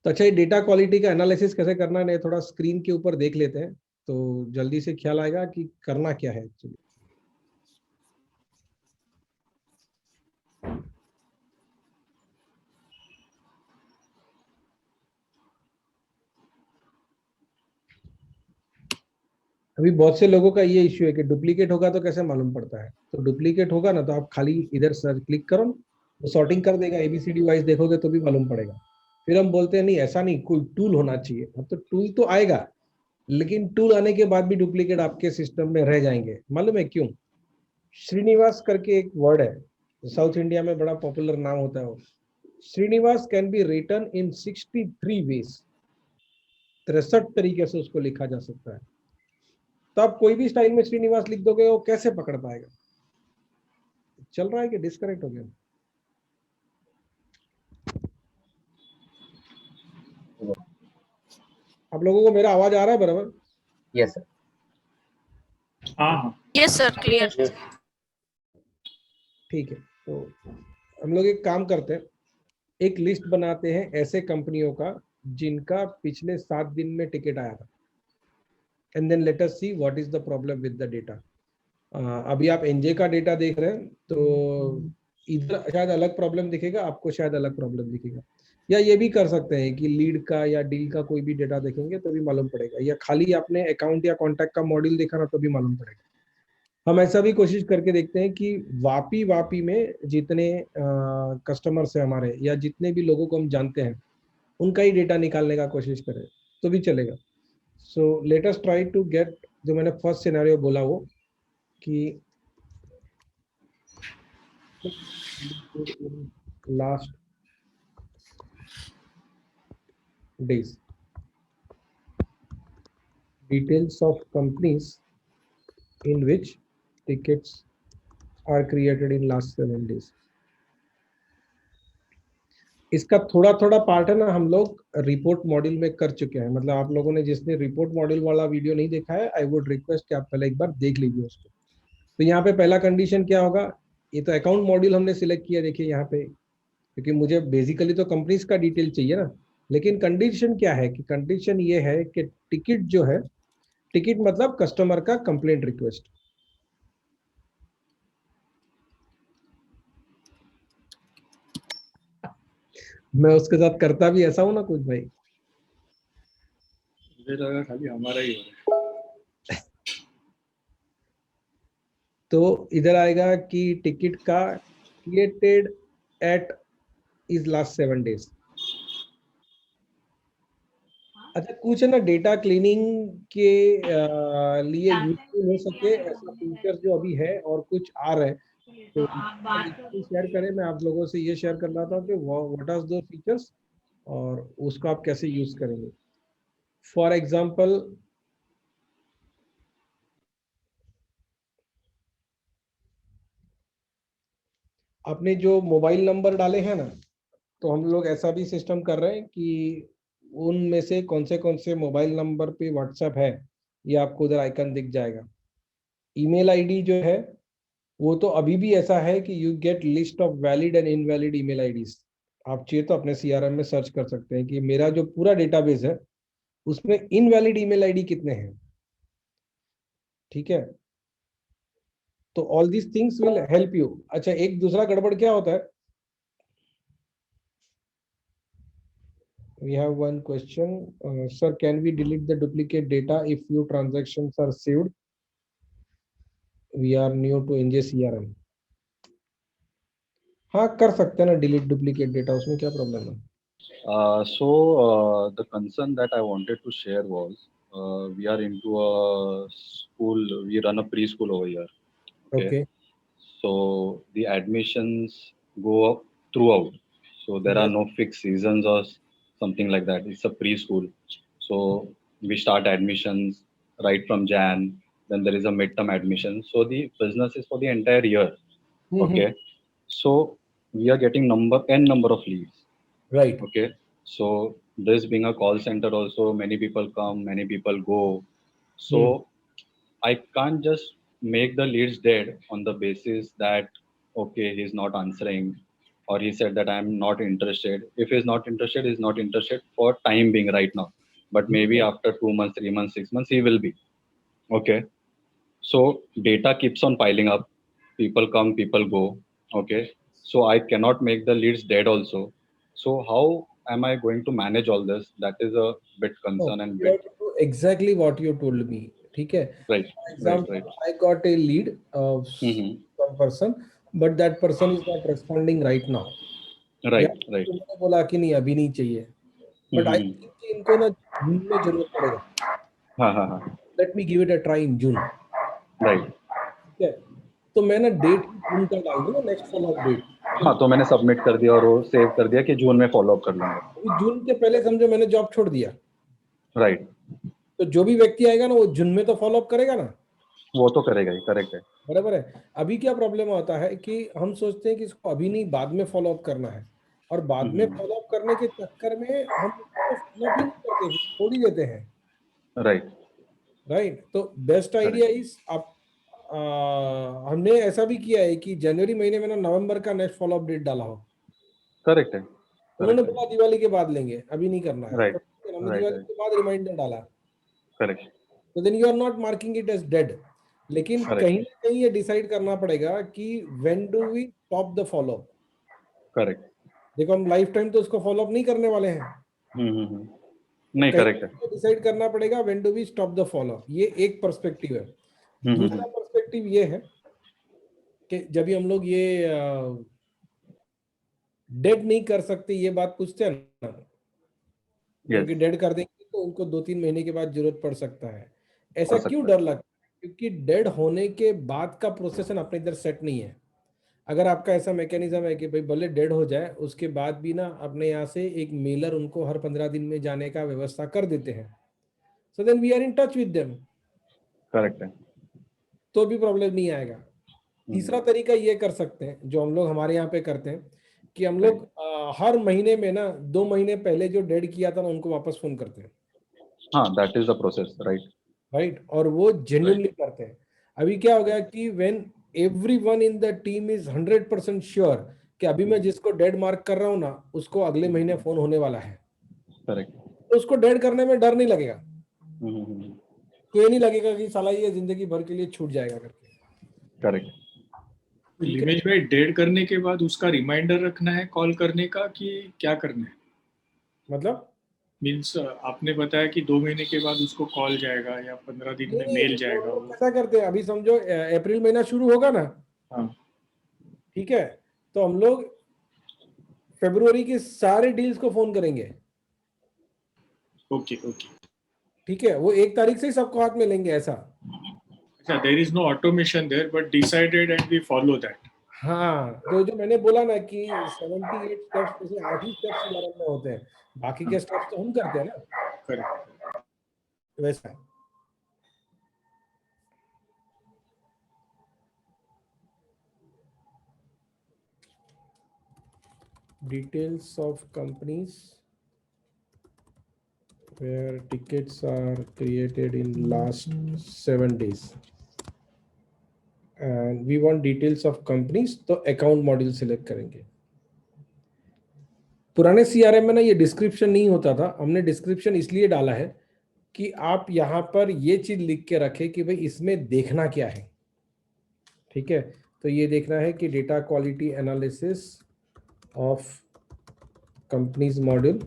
तो अच्छा, ये डेटा क्वालिटी का एनालिसिस कैसे करना है, थोड़ा स्क्रीन के ऊपर देख लेते हैं तो जल्दी से ख्याल आएगा कि करना क्या है एक्चुअली। अभी बहुत से लोगों का ये इश्यू है कि डुप्लीकेट होगा तो कैसे मालूम पड़ता है? तो डुप्लीकेट होगा ना, तो आप खाली इधर सर्च क्लिक करो, तो सॉर्टिंग कर देगा, एबीसीडी वाइज देखोगे तो भी मालूम पड़ेगा। फिर हम बोलते हैं नहीं ऐसा नहीं, कोई टूल होना चाहिए। अब तो टूल तो आएगा, लेकिन टूल आने के बाद भी डुप्लीकेट आपके सिस्टम में रह जाएंगे। मालूम है क्यों? श्रीनिवास करके एक वर्ड है, साउथ इंडिया में बड़ा पॉपुलर नाम होता है वो। Srinivas can be written in 63 ways, 63 तरीके से उसको लिखा जा सकता है। तो आप कोई भी स्टाइल में श्रीनिवास लिख दोगे, वो कैसे पकड़ पाएगा? चल रहा है कि डिस्कनेक्ट हो गया? आप लोगों को मेरा आवाज आ रहा है बराबर? Yes, sir. हाँ यस सर, क्लियर। ठीक है, तो हम लोग एक काम करते हैं, एक लिस्ट बनाते हैं ऐसे कंपनियों का जिनका पिछले 7 दिन में टिकट आया था। and then let us see what is the problem with the data. अभी आप एनजे का डेटा देख रहे हैं तो इधर शायद अलग प्रॉब्लम दिखेगा, आपको शायद अलग प्रॉब्लम दिखेगा, या ये भी कर सकते हैं कि लीड का या डील का कोई भी डेटा देखेंगे तो भी मालूम पड़ेगा, या खाली आपने अकाउंट या कॉन्टैक्ट का मॉड्यूल देखा ना तो भी मालूम पड़ेगा। हम ऐसा भी कोशिश करके देखते हैं कि वापी में जितने कस्टमर्स हैं हमारे या जितने भी लोगों को हम जानते हैं उनका ही डेटा निकालने का कोशिश करें तो भी चलेगा। So let us try to get, जो मैंने फर्स्ट सिनेरियो बोला वो कि last days details of companies in which tickets are created in last 7 days. इसका थोड़ा थोड़ा पार्ट है ना हम लोग रिपोर्ट मॉड्यूल में कर चुके हैं, मतलब आप लोगों ने जिसने रिपोर्ट मॉड्यूल वाला वीडियो नहीं देखा है, आई वुड रिक्वेस्ट कि आप पहले एक बार देख लीजिए उसको। तो यहाँ पे पहला कंडीशन क्या होगा, ये तो अकाउंट मॉड्यूल हमने सिलेक्ट किया, देखिए यहाँ पे, क्योंकि मुझे बेसिकली तो कंपनीज का डिटेल चाहिए ना, लेकिन कंडीशन क्या है कि कंडीशन ये है कि टिकट जो है, टिकट मतलब कस्टमर का कंप्लेंट रिक्वेस्ट, मैं उसके साथ करता भी ऐसा हूं ना कुछ भाई, मुझे लगा खाली हमारा ही हो रहा है। तो इधर आएगा कि टिकट का created at is last 7 days। अच्छा कुछ है ना डेटा क्लीनिंग के लिए यूजफुल हो सके ऐसा फीचर जो अभी है और कुछ आ रहे हैं, तो शेयर करें। मैं आप लोगों से ये शेयर कर रहा था कि व्हाट आर दो फीचर्स और उसको आप कैसे यूज करेंगे। फॉर एग्जांपल आपने जो मोबाइल नंबर डाले हैं ना, तो हम लोग ऐसा भी सिस्टम कर रहे हैं कि उनमें से कौन से मोबाइल नंबर पे व्हाट्सएप है ये आपको उधर आइकन दिख जाएगा। ईमेल आईडी जो है वो तो अभी भी ऐसा है कि you get list of valid and invalid email IDs. आप चाहिए तो अपने सीआरएम में सर्च कर सकते हैं कि मेरा जो पूरा डेटाबेस है उसमें इनवैलिड ईमेल आईडी कितने हैं, ठीक है। तो all this things will help you. अच्छा एक दूसरा गड़बड़ क्या होता है, we have one question, sir can we delete the duplicate data if few transactions are saved? We are new to NJ CRM। हाँ कर सकते हैं ना डिलीट डुप्लीकेट डेटा, उसमें क्या प्रॉब्लम है। So the concern that I wanted to share was we are into a school, we run a preschool over here. Okay. So the admissions go up throughout. So there are no fixed seasons or something like that. It's a preschool. So we start admissions right from Jan. Then there is a midterm admission. So the business is for the entire year. Okay. So we are getting n number of leads. Right. Okay. So this being a call center also, many people come, many people go. So I can't just make the leads dead on the basis that, okay, he's not answering, or he said that I'm not interested. If he's not interested, he's not interested for time being right now. But maybe after 2 months, 3 months, 6 months, he will be. Okay. So data keeps on piling up. People come, people go. Okay. So I cannot make the leads dead also. So how am I going to manage all this? That is a bit concern and bit. Exactly what you told me. ठीक है. Right. For example, right. I got a lead of some person, but that person is not responding right now. Right. Right. तो मैंने बोला कि नहीं अभी नहीं चाहिए. But I think कि इनको ना जून में जरूरत पड़ेगा. हाँ. Let me give it a try in June. Right. ठीक है. तो मैंने डेट जून का डाल दूंगा, नेक्स्ट फॉलो अप डेट. हाँ तो मैंने सबमिट कर दिया और वो सेव कर दिया कि जून में फॉलो अप कर लूंगा। जून के पहले समझो मैंने जॉब छोड़ दिया। राइट। तो जो भी व्यक्ति आएगा ना वो जून में तो फॉलो अप करेगा ना। वो तो करेगा ही, करेक्ट है। बराबर है। अभी क्या प्रॉब्लम होता है कि हम सोचते हैं कि इसको अभी नहीं बाद में फॉलो अप करना है, और बाद में फॉलो अप करने के चक्कर में हम फॉलो अप ही नहीं करते, छोड़ ही देते हैं। राइट। तो बेस्ट आइडिया इज आप हमने ऐसा भी किया है कि जनवरी महीने में ना नवंबर का नेक्स्ट फॉलो अप डेट डाला हो। करेक्ट है। उन्होंने बोला दिवाली के बाद लेंगे, अभी नहीं करना है। राइट। हमने दिवाली के बाद रिमाइंडर डाला। करेक्ट। तो then you are not marking it as dead. लेकिन Correct. कहीं ना कहीं ये डिसाइड करना पड़ेगा कि when do we stop the follow up. Correct. देखो हम लाइफ टाइम तो उसको फॉलोअप नहीं करने वाले हैं, नहीं, करेक्ट है। डिसाइड करना पड़ेगा when do we stop the follow up. ये एक पर्सपेक्टिव है। दूसरा पर्सपेक्टिव ये है कि जब भी हम लोग ये डेड नहीं कर सकते ये बात पूछते हैं ना, क्योंकि डेड कर देंगे तो उनको 2-3 महीने के बाद जरूरत पड़ सकता है। ऐसा क्यों डर लगता है? क्योंकि डेड होने के बाद का प्रोसेस अपने इधर सेट नहीं है। अगर आपका ऐसा मैकेनिज्म है कि भाई भले डेड हो जाए उसके बाद भी ना अपने यहाँ से एक मेलर उनको हर 15 दिन में जाने का व्यवस्था कर देते हैं, so then we are in touch with them, correct है। तो भी प्रॉब्लम नहीं आएगा। तीसरा तरीका ये कर सकते हैं जो हम लोग हमारे यहाँ पे करते हैं कि हम लोग हर महीने में ना 2 महीने पहले जो डेड किया था ना उनको वापस फोन करते हैं। हाँ, that is the process, right. और वो जेन्युइनली करते हैं। अभी क्या हो गया कि when everyone in the team is 100% sure कि अभी मैं जिसको डेड मार्क कर रहा हूँ ना उसको अगले महीने फोन होने वाला है, करेक्ट। तो उसको डेड करने में डर नहीं लगेगा। तो ये नहीं लगेगा कि साला ये जिंदगी भर के लिए छूट जाएगा करके। करेक्ट। लिमेश भाई, डेड करने के बाद उसका रिमाइंडर रखना है कॉल करने का कि क्या करना है? मतलब मीन्स आपने बताया कि 2 महीने के बाद उसको कॉल जाएगा या 15 दिन में मेल जाएगा। वो ऐसा करते हैं, अभी समझो अप्रैल महीना शुरू होगा ना, हाँ, ठीक है, तो हम लोग फरवरी के सारे डील्स को फोन करेंगे। ओके ओके, ठीक है, वो 1 तारीख से ही सबको हाथ में लेंगे ऐसा। अच्छा, there is no automation there but decided and we follow that. हाँ, तो जो मैंने बोला ना कि 78 स्टेप्स में से 8 ही स्टेप्स सीआरएम में होते हैं, बाकी के स्टेप्स तो हम करते हैं ना। करेक्ट। वैसा details of companies where tickets are created in last 7 days and we want details of companies, तो अकाउंट मॉड्यूल सिलेक्ट करेंगे। पुराने सीआरएम में ना ये डिस्क्रिप्शन नहीं होता था, हमने डिस्क्रिप्शन इसलिए डाला है कि आप यहाँ पर ये चीज लिख के रखें कि भाई इसमें देखना क्या है। ठीक है, तो ये देखना है कि data quality analysis of companies module,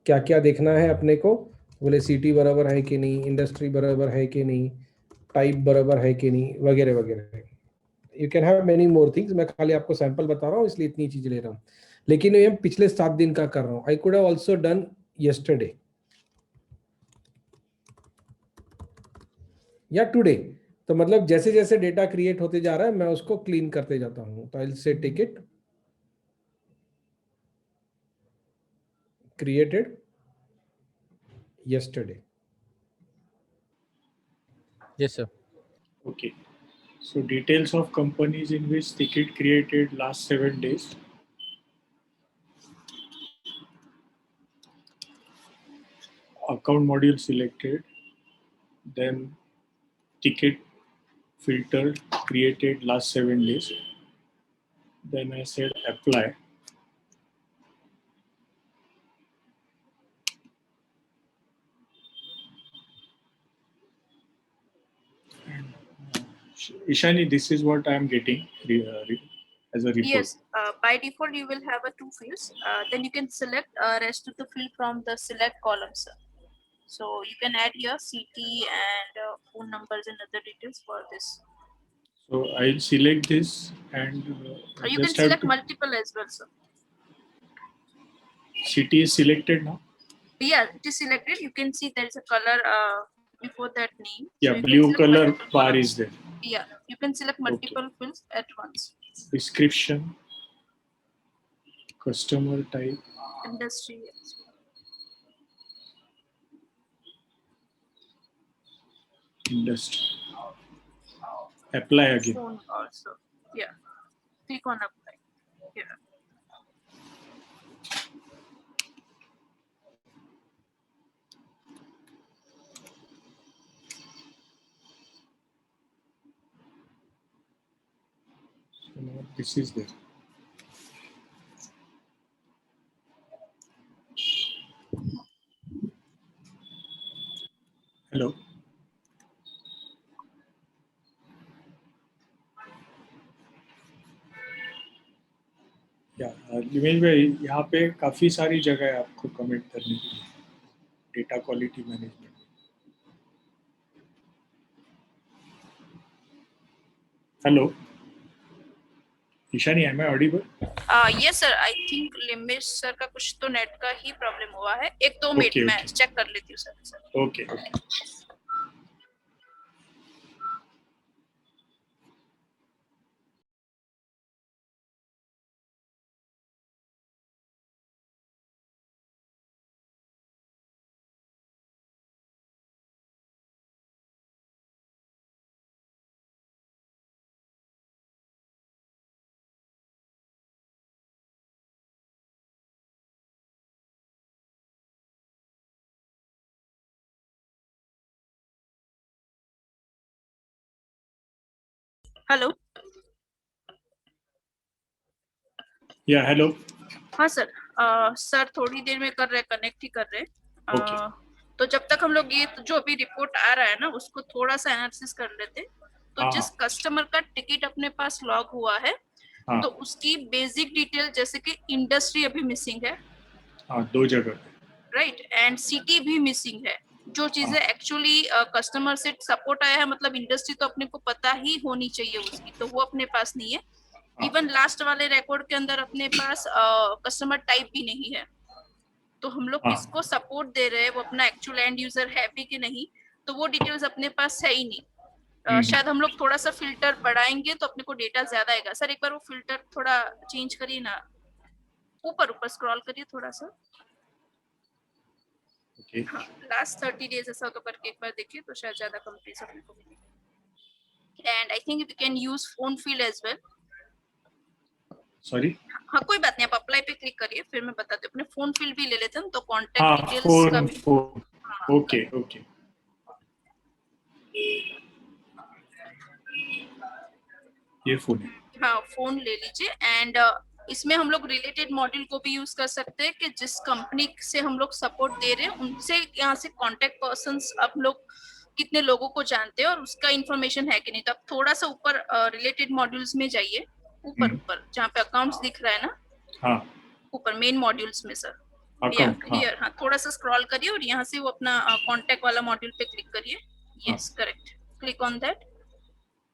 क्या क्या देखना है अपने को। बोले सिटी बराबर है कि नहीं, इंडस्ट्री बराबर है कि नहीं, टाइप बराबर है कि नहीं, वगैरह वगैरह। You can have many more things, मैं खाली आपको सैंपल बता रहा हूँ इसलिए इतनी चीज ले रहा हूँ, लेकिन ये पिछले 7 दिन का कर रहा हूँ। I could have also done yesterday या टुडे, तो मतलब जैसे जैसे डेटा क्रिएट होते जा रहा है मैं उसको क्लीन करते जाता हूँ। तो I will say ticket created yesterday. Yes, sir. Okay, so details of companies in which ticket created last 7 days. Account module selected, then ticket filter created last 7 days. Then I said apply. Ishani, this is what I am getting as a report. Yes, by default you will have a 2 fields. Then you can select rest of the field from the select column, sir. So you can add your CT and phone numbers and other details for this. So I'll select this and You can select multiple as well, sir. CT is selected now? Yeah, it is selected. You can see there is a color before that name. Yeah, so blue color bar is there. Yeah, you can select multiple fields at once. Description, customer type, Industry. industry. Apply again. Phone also. Yeah. Click on apply. Here. So now this is there. Hello. या लिमेश भाई, यहाँ पे काफी सारी जगह है आपको comment करने के लिए data quality management. Hello Ishani, am I audible? Yes sir, I think Limesh sir का कुछ तो नेट का ही प्रॉब्लम हुआ है। 1-2 मिनट Okay, मैं okay. चेक कर लेती हूँ सर। Okay okay. हेलो। या हेलो। हाँ सर, सर थोड़ी देर में कर रहे, कनेक्ट ही कर रहे। Okay. तो जब तक हम लोग ये जो अभी रिपोर्ट आ रहा है ना उसको थोड़ा सा एनालिसिस कर लेते। तो हाँ, जिस कस्टमर का टिकट अपने पास लॉग हुआ है, हाँ तो उसकी बेसिक डिटेल जैसे कि इंडस्ट्री अभी मिसिंग है, हाँ, 2 जगह। राइट, एंड सिटी भी मिसिंग है। जो चीजें एक्चुअली कस्टमर से सपोर्ट आया है, मतलब इंडस्ट्री तो अपने को पता ही होनी चाहिए उसकी, तो वो अपने पास नहीं है। इवन लास्ट वाले रिकॉर्ड के अंदर अपने पास कस्टमर टाइप भी नहीं है। तो हम लोग हाँ। किसको सपोर्ट दे रहे हैं, वो अपना एक्चुअल एंड यूजर है भी कि नहीं, तो वो डिटेल्स अपने पास है ही नहीं। शायद हम लोग थोड़ा सा फिल्टर बढ़ाएंगे तो अपने को डेटा ज्यादा आएगा। सर एक बार वो फिल्टर थोड़ा चेंज करिए ना, ऊपर ऊपर स्क्रॉल करिए थोड़ा सा। ओके। हाँ, लास्ट 30 डेज ऐसा तो करके एक बार देखिए तो शायद ज्यादा कंपनीज अपने को मिलेगी। And I think we can use phone field as well. Sorry. हाँ कोई बात नहीं, आप अप्लाई पे क्लिक करिए, फिर मैं बताती हूँ। अपने फोन फील्ड भी ले लेते हैं तो कांटेक्ट हाँ, डिटेल्स का भी। फोन। Okay okay. ये फोन है। हाँ फोन ले लीजिए। एंड इसमें हम लोग रिलेटेड मॉड्यूल को भी यूज कर सकते हैं कि जिस कंपनी से हम लोग सपोर्ट दे रहे हैं उनसे यहाँ से कांटेक्ट पर्संस आप लोग कितने लोगों को जानते हैं और उसका इंफॉर्मेशन है कि नहीं। तो आप थोड़ा सा ऊपर रिलेटेड मॉड्यूल्स में जाइए, ऊपर ऊपर जहाँ पे अकाउंट्स दिख रहा है ना, हाँ ऊपर मेन मॉड्यूल्स में सर, अकाउंट। हाँ हियर, हाँ थोड़ा सा स्क्रॉल करिए और यहाँ से वो अपना कांटेक्ट वाला मॉड्यूल पे क्लिक करिए। Yes correct, click on that.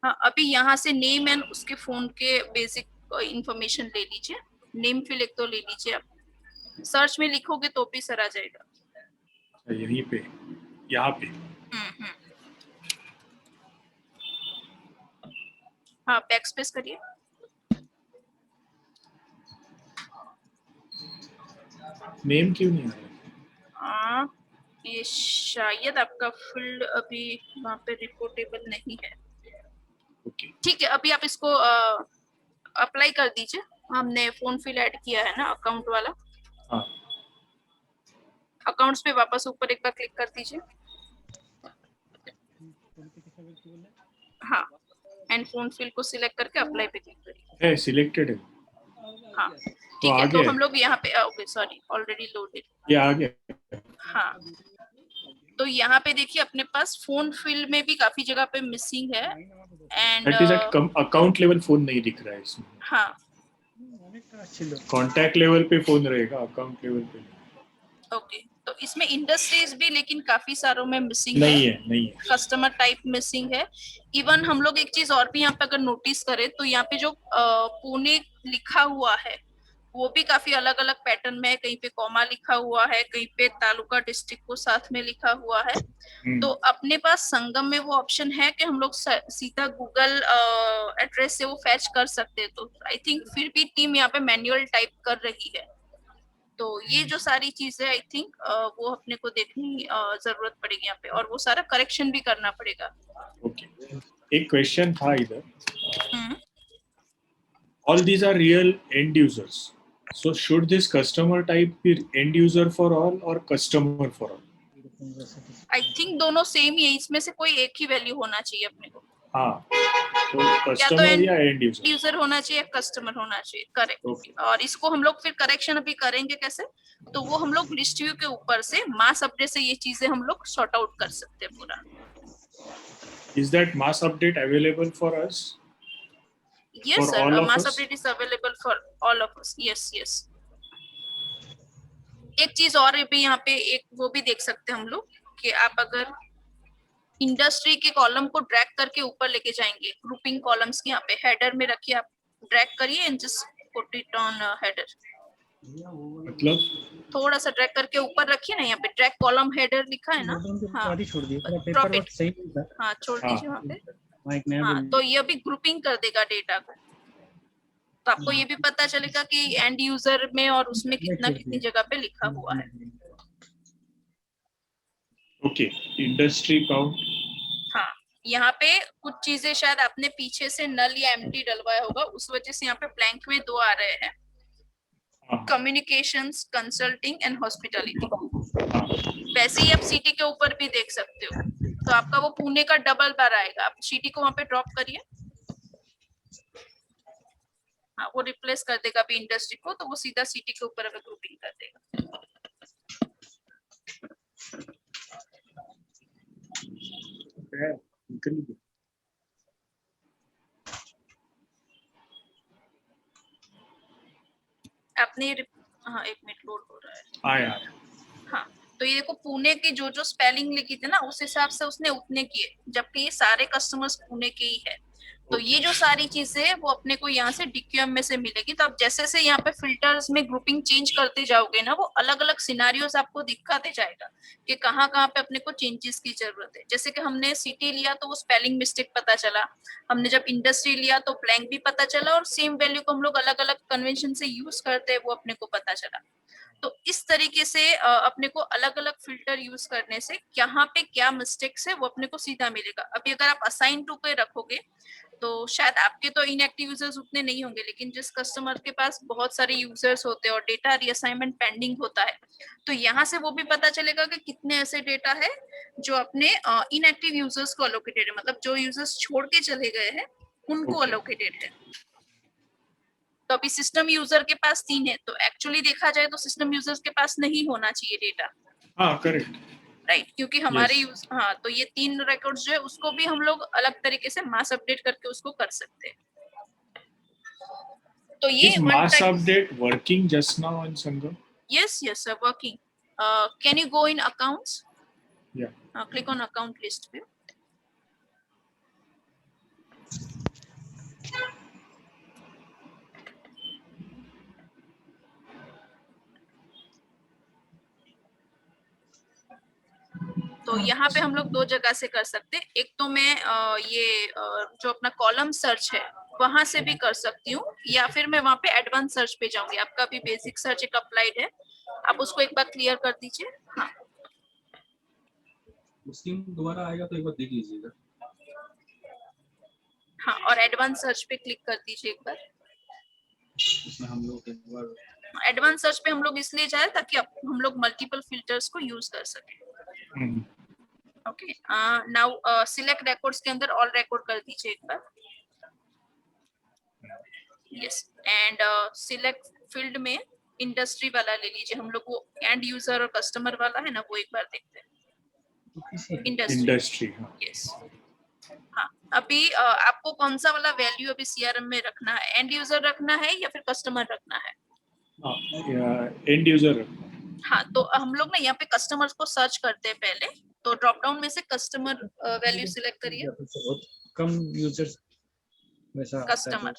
हाँ अभी यहाँ से नेम एंड उसके फोन के बेसिक इंफॉर्मेशन ले लीजिए। नेम फील्ड एक तो ले लीजिए, आप सर्च में लिखोगे तो भी सर आ जाएगा। यहीं पे, यहाँ पे। हाँ बैक स्पेस करिए। नेम क्यों नहीं आ रहा? ये शायद आपका फील्ड अभी वहाँ पे रिपोर्टेबल नहीं है। ठीक है, अभी आप इसको अप्लाई कर दीजिए। हमने फोन फील्ड ऐड किया है ना अकाउंट वाला। हाँ। अकाउंट्स पे वापस ऊपर एक बार क्लिक कर दीजिए। हाँ एंड फोन फील्ड को सिलेक्ट करके अप्लाई पे क्लिक करिए। है सिलेक्टेड है। हाँ ठीक है, तो हम लोग यहाँ पे, ओके सॉरी ऑलरेडी लोडेड, ये आ गया। हाँ तो यहाँ पे देखिए अपने पास फोन फील्ड में भी काफी जगह पे मिसिंग है। And that is at account level phone नहीं दिख रहा है इसमें। हाँ कॉन्टैक्ट लेवल पे फोन रहेगा, अकाउंट लेवल पे ओके। तो इसमें इंडस्ट्रीज भी लेकिन काफी सारों में मिसिंग नहीं है। नहीं है। कस्टमर टाइप मिसिंग है। इवन हम लोग एक चीज और भी यहाँ पे अगर नोटिस करें तो यहाँ पे जो पुणे लिखा हुआ है वो भी काफी अलग अलग पैटर्न में है। कहीं पे कॉमा लिखा हुआ है, कहीं पे तालुका डिस्ट्रिक्ट को साथ में लिखा हुआ है। तो अपने पास संगम में वो ऑप्शन है कि हम लोग सीधा गूगल एड्रेस से वो फैच कर सकते हैं। तो आई थिंक फिर भी टीम यहाँ पे मैन्युअल टाइप कर रही है। तो ये जो सारी चीजें आई थिंक वो अपने को देखनी जरूरत पड़ेगी यहाँ पे, और वो सारा करेक्शन भी करना पड़ेगा। ओके, एक क्वेश्चन था इधर। All these are real end users. So should this customer type be end user for all or customer for all? I think दोनों सेम ही है, इसमें से कोई एक ही वैल्यू होना चाहिए अपने को। हाँ, तो कस्टमर या एंड यूजर होना चाहिए, कस्टमर होना चाहिए, करेक्ट। और इसको हम लोग फिर करेक्शन अभी करेंगे कैसे, तो वो हम लोग लिस्ट व्यू के ऊपर से मास अपडेट से ये चीजें हम लोग सॉर्ट आउट कर सकते हैं पूरा। Is that mass update available for us? Yes, For sir. all of Mass us? update is available for all of us. Yes, yes. एक चीज और भी यहाँ पे एक वो भी देख सकते हैं हम लोग कि आप अगर इंडस्ट्री के कॉलम को ड्रैग करके ऊपर लेके जाएंगे, ग्रुपिंग कॉलम्स के यहाँ पे हेडर में रखिए, आप ड्रैग करिए and just put it on header. मतलब थोड़ा सा ड्रैग करके ऊपर रखिए ना, यहाँ पे ड्रैग कॉलम हेडर लिखा है ना, हाँ छोड़ दिए drop पेपर it. वर्क सही नहीं था। हाँ छोड़ दीजिए वहाँ पे। माइक नया हाँ बोल तो ये भी ग्रुपिंग कर देगा डेटा को, तो आपको ये भी पता चलेगा कि एंड यूजर में और उसमें कितना कितनी जगह पे लिखा हुआ है। Okay, industry count. हाँ यहाँ पे कुछ चीजें शायद आपने पीछे से नल या एम्प्टी डलवाया होगा, उस वजह से यहाँ पे ब्लैंक में 2 आ रहे हैं, कम्युनिकेशंस, कंसल्टिंग एंड हॉस्पिटैलिटी। वैसे ही आप सिटी के ऊपर भी देख सकते हो, तो आपका वो पुणे का डबल बार आएगा, आप सिटी को वहां पे ड्रॉप करिए, हाँ वो रिप्लेस कर देगा अभी इंडस्ट्री को, तो वो सीधा सिटी के ऊपर अगर ग्रुपिंग कर देगा। आपने हाँ 1 मिनट लोड हो रहा है। हाँ तो ये देखो पुणे की जो जो स्पेलिंग लिखी थी ना, उस हिसाब से उसने उतने किए, जबकि ये सारे कस्टमर्स पुणे के ही है। तो ये जो सारी चीजें है वो अपने को यहाँ से DQM में से मिलेगी। तो आप जैसे से यहाँ पे फिल्टर्स में ग्रुपिंग चेंज करते जाओगे ना, वो अलग अलग सिनारियोस आपको दिखाते जाएगा कि कहाँ कहाँ पे अपने को चेंजेस की जरूरत है। जैसे कि हमने सिटी लिया तो वो स्पेलिंग मिस्टेक पता चला, हमने जब इंडस्ट्री लिया तो ब्लैंक भी पता चला, और सेम वैल्यू को हम लोग अलग अलग कन्वेंशन से यूज करते हैं वो अपने को पता चला। तो इस तरीके से अपने को अलग अलग फिल्टर यूज करने से यहाँ पे क्या मिस्टेक्स है वो अपने को सीधा मिलेगा। अभी अगर आप असाइन टू पे रखोगे तो शायद आपके तो इनएक्टिव यूजर्स उतने नहीं होंगे, लेकिन जिस कस्टमर के पास बहुत सारे यूजर्स होते हैं और डेटा रीअसाइनमेंट पेंडिंग होता है, तो यहाँ से वो भी पता चलेगा कि कितने ऐसे डेटा है जो अपने इनएक्टिव यूजर्स को अलोकेटेड है, मतलब जो यूजर्स छोड़ के चले गए हैं उनको अलोकेटेड है। तो अभी सिस्टम यूजर के पास 3 है, तो एक्चुअली देखा जाए तो सिस्टम यूजर्स के पास नहीं होना चाहिए डेटा। हाँ करेक्ट, राइट, क्योंकि हमारे यूज हाँ तो ये 3 रिकॉर्ड्स जो है उसको भी हम लोग अलग तरीके से मास अपडेट करके उसको कर सकते हैं। तो ये mass update working just now on Sangam? Yes, sir, working. Can you go in accounts? Yeah. Click on account list view. तो यहाँ पे हम लोग 2 जगह से कर सकते हैं। एक तो मैं जो अपना कॉलम सर्च है वहां से भी कर सकती हूँ, या फिर मैं वहां पे एडवांस सर्च पे जाऊंगी। आपका भी बेसिक सर्च एक अप्लाइड है, आप उसको एक बार क्लियर कर दीजिए। हाँ दोबारा आएगा तो एक बार देख लीजिएगा। हाँ और एडवांस सर्च पे क्लिक कर दीजिए एक बार। इसमें हम लोग एक बार एडवांस सर्च पे हम लोग इसलिए जाए ताकि हम लोग मल्टीपल फिल्टर्स को यूज कर सकें। ओके, नाउ सिलेक्ट रिकॉर्ड्स के अंदर ऑल रिकॉर्ड कर दीजिए एक बार। यस, एंड सिलेक्ट फील्ड में इंडस्ट्री वाला ले लीजिए। हम लोग वो एंड यूजर और कस्टमर वाला है ना, वो एक बार देखते हैं। Industry, yes. हाँ अभी आपको कौन सा वाला वैल्यू अभी सीआरएम में रखना है, एंड यूजर रखना है या फिर कस्टमर रखना है? And user. हाँ तो हम लोग ना यहाँ पे कस्टमर्स को सर्च करते हैं पहले, तो ड्रॉप डाउन में से कस्टमर वैल्यू सिलेक्ट करिए। कम यूजर्स वैसा कस्टमर,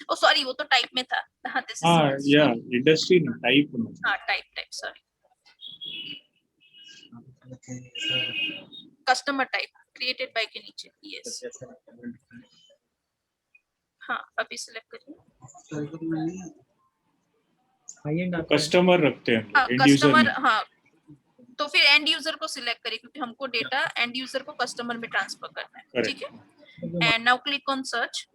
ओ सॉरी वो तो टाइप में था। हाँ दिस इज या इंडस्ट्री ना टाइप में। हाँ type sorry, customer type created by के नीचे। यस, हाँ अभी सिलेक्ट करिए। कस्टमर रखते हैं, एंड कस्टमर। हाँ तो फिर एंड यूजर को सिलेक्ट करिए, क्योंकि हमको डेटा एंड यूजर को कस्टमर में ट्रांसफर करना है। ठीक है, and now click on search.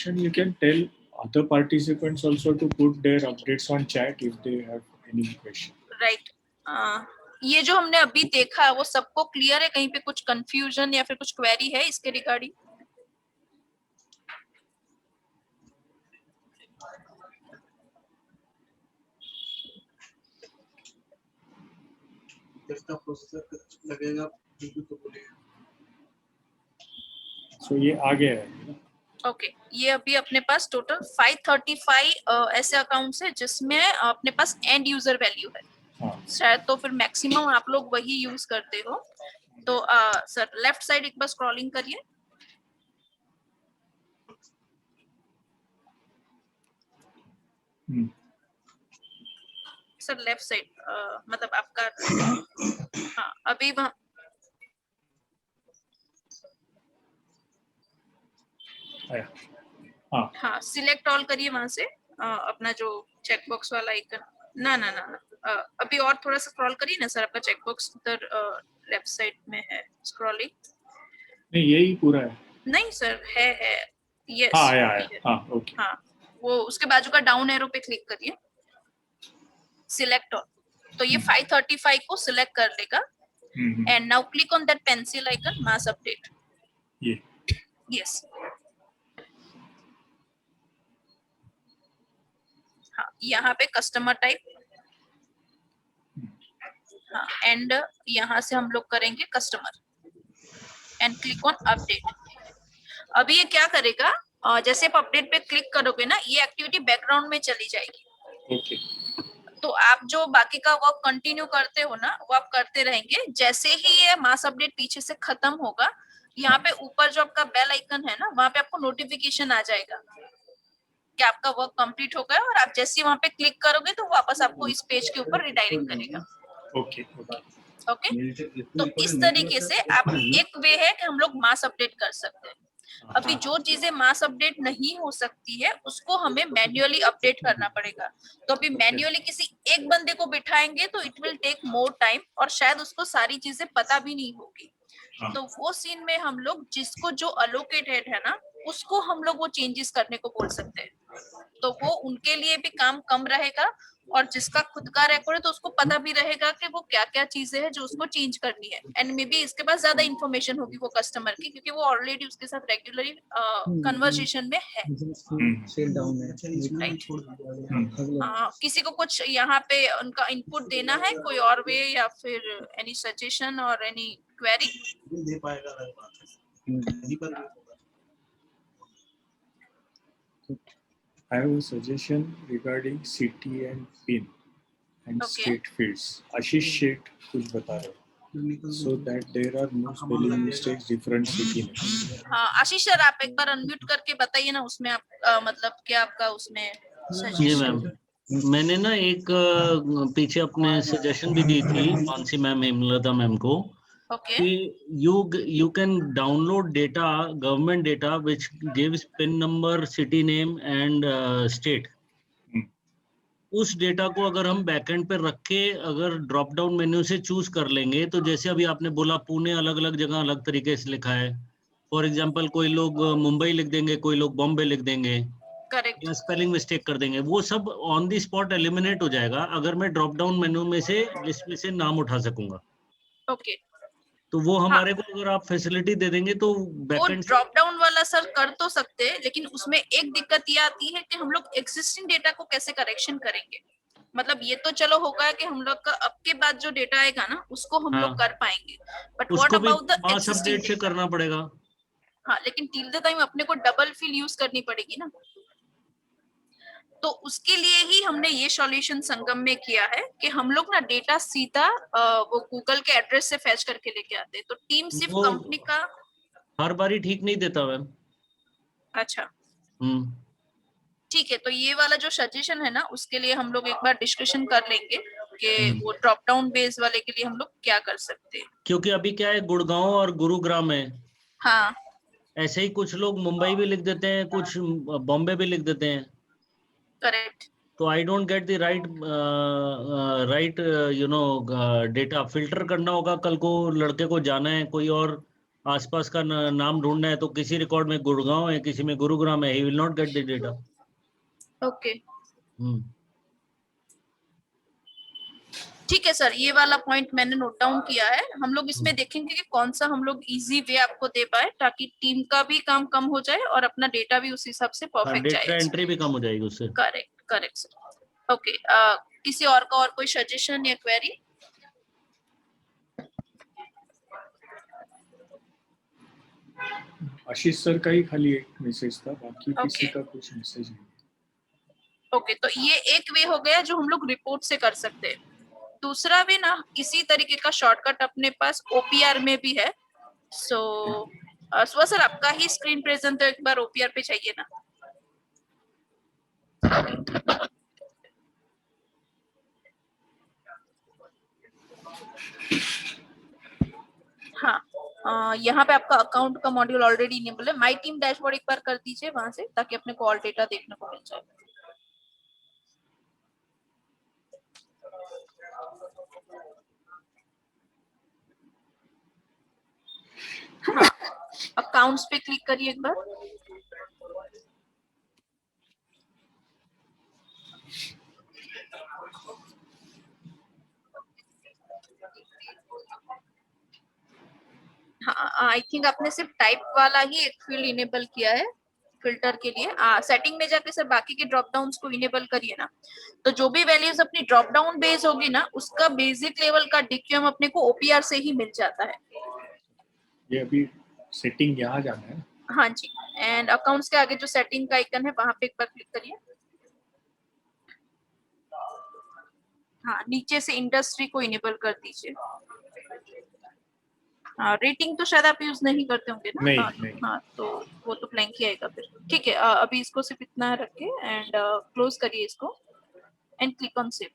You can tell other participants also to put their updates on chat if they have any question. Right. ये जो हमने अभी देखा वो सबको क्लियर है? कहीं पे कुछ कंफ्यूजन या फिर कुछ क्वेरी है इसके रिगार्डिंग? कैसा प्रोसेसर लगेगा बिल्कुल तो बोलिएगा। सो ये आ गया है। ओके ये अभी अपने पास टोटल 535 ऐसे अकाउंट्स है जिसमें अपने पास एंड यूजर वैल्यू है। हाँ शायद तो फिर मैक्सिमम आप लोग वही यूज करते हो। तो सर लेफ्ट साइड एक बार स्क्रॉलिंग करिए। सर लेफ्ट साइड मतलब आपका हाँ अभी वहाँ आया। हाँ हाँ सिलेक्ट ऑल करिए वहां से अपना जो चेकबॉक्स वाला आइकन ना ना ना ना अभी और थोड़ा सा स्क्रॉल करिए ना सर। आपका चेकबॉक्स उधर लेफ्ट साइड में है स्क्रॉलिंग। नहीं यही पूरा है। नहीं सर है यस हाँ आया आया। हाँ ओके। हाँ वो उसके बाजू का डाउन एरो पे क्लिक करिए सिलेक्ट ऑल। तो ये 535 को सिलेक्ट कर लेगा and now click on that pencil icon mass update. ये यस हाँ यहाँ पे कस्टमर टाइप हाँ एंड यहाँ से हम लोग करेंगे customer and click on update. अभी ये क्या करेगा जैसे आप अपडेट पे क्लिक करोगे ना ये एक्टिविटी बैकग्राउंड में चली जाएगी। ओके। तो आप जो बाकी का वर्क कंटिन्यू करते हो ना वो आप करते रहेंगे। जैसे ही ये मास अपडेट पीछे से खत्म होगा यहाँ पे ऊपर जो आपका बेल आइकन है ना वहां पे आपको नोटिफिकेशन आ जाएगा कि आपका वर्क कंप्लीट हो गया और आप जैसे ही वहां पे क्लिक करोगे तो वापस आपको इस पेज के ऊपर रिडायरेक्ट करेगा। ओके ओके ओके तो इस तरीके से आप एक वे है कि हम लोग मास अपडेट कर सकते हैं। अभी जो चीजें मास अपडेट नहीं हो सकती है उसको हमें मैन्युअली अपडेट करना पड़ेगा। तो अभी मैन्युअली किसी एक बंदे को बिठाएंगे तो it will take more time और शायद उसको सारी चीजें पता भी नहीं होगी। तो वो सीन में हम लोग जिसको जो अलोकेटेड है ना उसको हम लोग वो चेंजेस करने को बोल सकते हैं। तो वो उनके लिए भी काम कम रहेगा और जिसका खुद का रिकॉर्ड है तो उसको पता भी रहेगा कि वो क्या क्या चीजें हैं जो उसको चेंज करनी है एंड मे बी इसके पास ज्यादा इन्फॉर्मेशन होगी वो कस्टमर की क्योंकि वो ऑलरेडी उसके साथ रेगुलरली कन्वर्सेशन में है। किसी को कुछ यहाँ पे उनका इनपुट देना है कोई और वे या फिर एनी सजेशन और एनी क्वेरी? दे पाएगा I have a suggestion regarding city and pin and state fields. Ashish Sheth कुछ बता रहे हैं. So that there are no spelling mistakes different city names. हाँ आशीष सर आप एक बार अनम्यूट करके बताइए ना उसमें आप मतलब क्या आपका उसमें जी मैम मैंने ना एक पीछे अपने सजेशन भी दी थी मानसी मैम हेमलता मैम को कि you can download data government data which gives pin number city name and state. उस डेटा को अगर हम बैकएंड पे रख के अगर ड्रॉप डाउन मेन्यू से चूज कर लेंगे तो जैसे अभी आपने बोला पुणे अलग अलग जगह अलग तरीके से लिखा है। फॉर एग्जांपल कोई लोग मुंबई लिख देंगे कोई लोग बॉम्बे लिख देंगे करेक्ट या स्पेलिंग मिस्टेक कर देंगे वो सब ऑन द स्पॉट एलिमिनेट हो जाएगा अगर मैं ड्रॉप डाउन मेन्यू में से लिस्ट में से नाम उठा सकूंगा। ओके तो वो हमारे को अगर आप फैसिलिटी दे देंगे तो वो ड्रॉप डाउन वाला सर कर तो सकते हैं लेकिन उसमें एक दिक्कत ये आती है कि हम लोग एग्जिस्टिंग डेटा को कैसे करेक्शन करेंगे। मतलब ये तो चलो होगा कि हम लोग का अब के बाद जो डेटा आएगा ना उसको हम लोग कर पाएंगे but what about the existing से करना पड़ेगा। हाँ लेकिन टिल द टाइम अपने को डबल फील यूज करनी पड़ेगी ना। तो उसके लिए ही हमने ये सॉल्यूशन संगम में किया है कि हम लोग ना डेटा सीधा वो गूगल के एड्रेस से फैच करके लेके आते हैं। तो टीम सिर्फ कंपनी का हर बारी ठीक नहीं देता मैम। अच्छा ठीक है तो ये वाला जो सजेशन है ना उसके लिए हम लोग एक बार डिस्कशन कर लेंगे कि वो ड्रॉप डाउन बेस वाले के लिए हम लोग क्या कर सकते हैं। क्योंकि अभी क्या है गुड़गांव और गुरुग्राम है। हाँ ऐसे ही कुछ लोग मुंबई भी लिख देते हैं कुछ बॉम्बे भी लिख देते हैं। करेक्ट। तो I don't get the right you know data filter करना होगा। कल को लड़के को जाना है कोई और आसपास का नाम ढूंढना है तो किसी रिकॉर्ड में गुड़गांव है किसी में गुरुग्राम है ही will not get the data. Okay ठीक है सर ये वाला पॉइंट मैंने नोट डाउन किया है। हम लोग इसमें देखेंगे कि कौन सा हम लोग इजी वे आपको दे पाए ताकि टीम का भी काम कम हो जाए और अपना डेटा भी उस हिसाब से परफेक्ट जाए। डेटा एंट्री भी कम हो जाएगी उससे। Correct correct sir. ओके किसी और का और कोई सजेशन या क्वेरी? आशीष सर का ही खाली एक मैसेज था, बाकी किसी Okay. का कुछ मैसेज नहीं। ओके, तो ये एक वे हो गया जो हम लोग रिपोर्ट से कर सकते हैं। दूसरा वे ना इसी तरीके का शॉर्टकट अपने पास ओपीआर में भी है। सो सर आपका ही स्क्रीन प्रेजेंट तो एक बार ओपीआर पे चाहिए ना। हाँ, यहाँ पे आपका अकाउंट का मॉड्यूल ऑलरेडी इनेबल है। माई टीम डैशबोर्ड एक बार कर दीजिए वहां से, ताकि अपने को ऑल डेटा देखने को मिल जाए। हाँ, अकाउंट्स पे क्लिक करिए एक बार। हाँ, आई थिंक आपने सिर्फ टाइप वाला ही एक फील्ड इनेबल किया है फिल्टर के लिए। सेटिंग में जाके सर बाकी के ड्रॉप डाउन्स को इनेबल करिए ना, तो जो भी वैल्यूज अपनी ड्रॉप डाउन बेस होगी ना, उसका बेसिक लेवल का डिक्यूम अपने को ओपीआर से ही मिल जाता है। ये अभी सेटिंग यहाँ जाना है। हाँ जी, एंड अकाउंट्स के आगे जो सेटिंग का आइकन है वहां पे एक बार क्लिक करिए। हाँ, नीचे से इंडस्ट्री को इनेबल कर दीजिए। हाँ, रेटिंग तो शायद आप यूज नहीं करते होंगे ना। नहीं, हाँ, नहीं। हाँ, तो वो तो ब्लैंक ही आएगा फिर। ठीक है, अभी इसको सिर्फ इतना रखे एंड क्लोज करिए इसको एंड क्लिक ऑन सेव।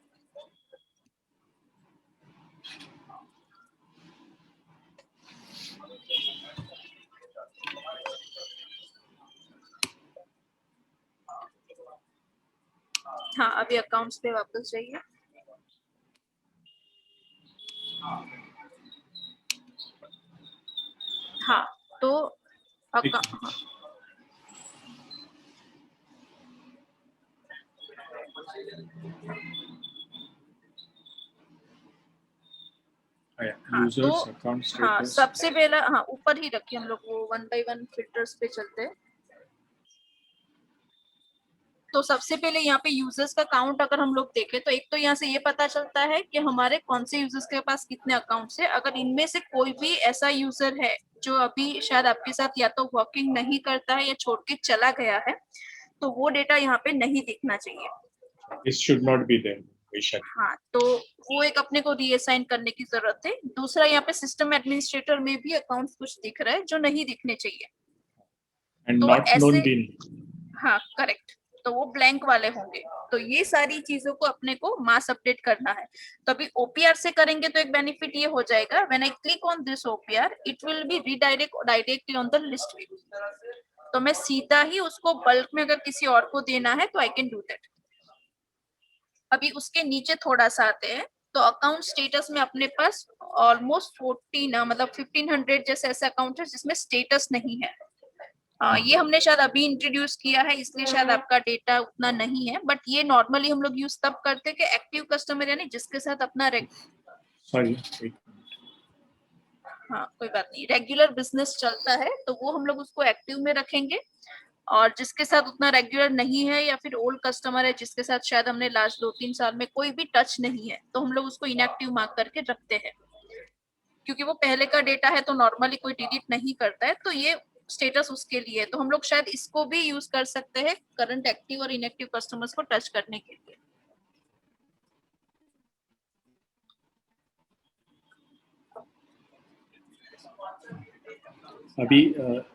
हाँ, अभी अकाउंट्स पे वापस जाइए। हाँ, तो हाँ, यूजर्स अकाउंट हाँ, स्टेटस। सबसे पहला हाँ ऊपर ही रखिए, हम लोग वो 1 बाय 1 फिल्टर्स पे चलते हैं। तो सबसे पहले यहाँ पे यूजर्स का काउंट अगर हम लोग देखें तो एक तो यहाँ से ये पता चलता है कि हमारे कौन से यूजर्स के पास कितने अकाउंट्स है। अगर इनमें से कोई भी ऐसा यूजर है जो अभी शायद आपके साथ या तो वर्किंग नहीं करता है या छोड़ के चला गया है, तो वो डेटा यहाँ पे नहीं दिखना चाहिए। This should not be there बेशक। हाँ, तो वो एक अपने को रीअसाइन करने की जरूरत है। दूसरा, यहाँ पे सिस्टम एडमिनिस्ट्रेटर में भी अकाउंट्स कुछ दिख रहा है जो नहीं दिखने चाहिए। एंड तो नॉट नोन ऐसे दिन। हाँ करेक्ट, तो वो ब्लैंक वाले होंगे। तो ये सारी चीजों को अपने को मास अपडेट करना है। तो अभी ओपीआर से करेंगे तो एक बेनिफिट ये हो जाएगा, when I click on this OPR it will B redirect directly on the list view. तो मैं सीधा ही उसको बल्क में अगर किसी और को देना है तो आई कैन डू दैट। अभी उसके नीचे थोड़ा सा आते हैं, तो अकाउंट स्टेटस में अपने पास ऑलमोस्ट 14 मतलब 1500 जैसे ऐसे अकाउंट है जिसमें स्टेटस नहीं है। ये हमने शायद अभी इंट्रोड्यूस किया है, इसलिए शायद आपका डेटा उतना नहीं है। बट ये नॉर्मली हम लोग यूज तब करते हैं कि एक्टिव कस्टमर यानी जिसके साथ अपना सॉरी, हाँ कोई बात नहीं, रेगुलर बिजनेस चलता है तो वो हम लोग उसको एक्टिव में रखेंगे। और जिसके साथ उतना रेगुलर नहीं है या फिर ओल्ड कस्टमर है जिसके साथ शायद हमने लास्ट 2-3 साल में कोई भी टच नहीं है, तो हम लोग उसको इनएक्टिव मार्क करके रखते हैं। क्योंकि वो पहले का डेटा है तो नॉर्मली कोई डिलीट नहीं करता है, तो ये स्टेटस उसके लिए। तो हम लोग शायद इसको भी यूज कर सकते हैं करंट एक्टिव और इनएक्टिव कस्टमर्स को टच करने के लिए।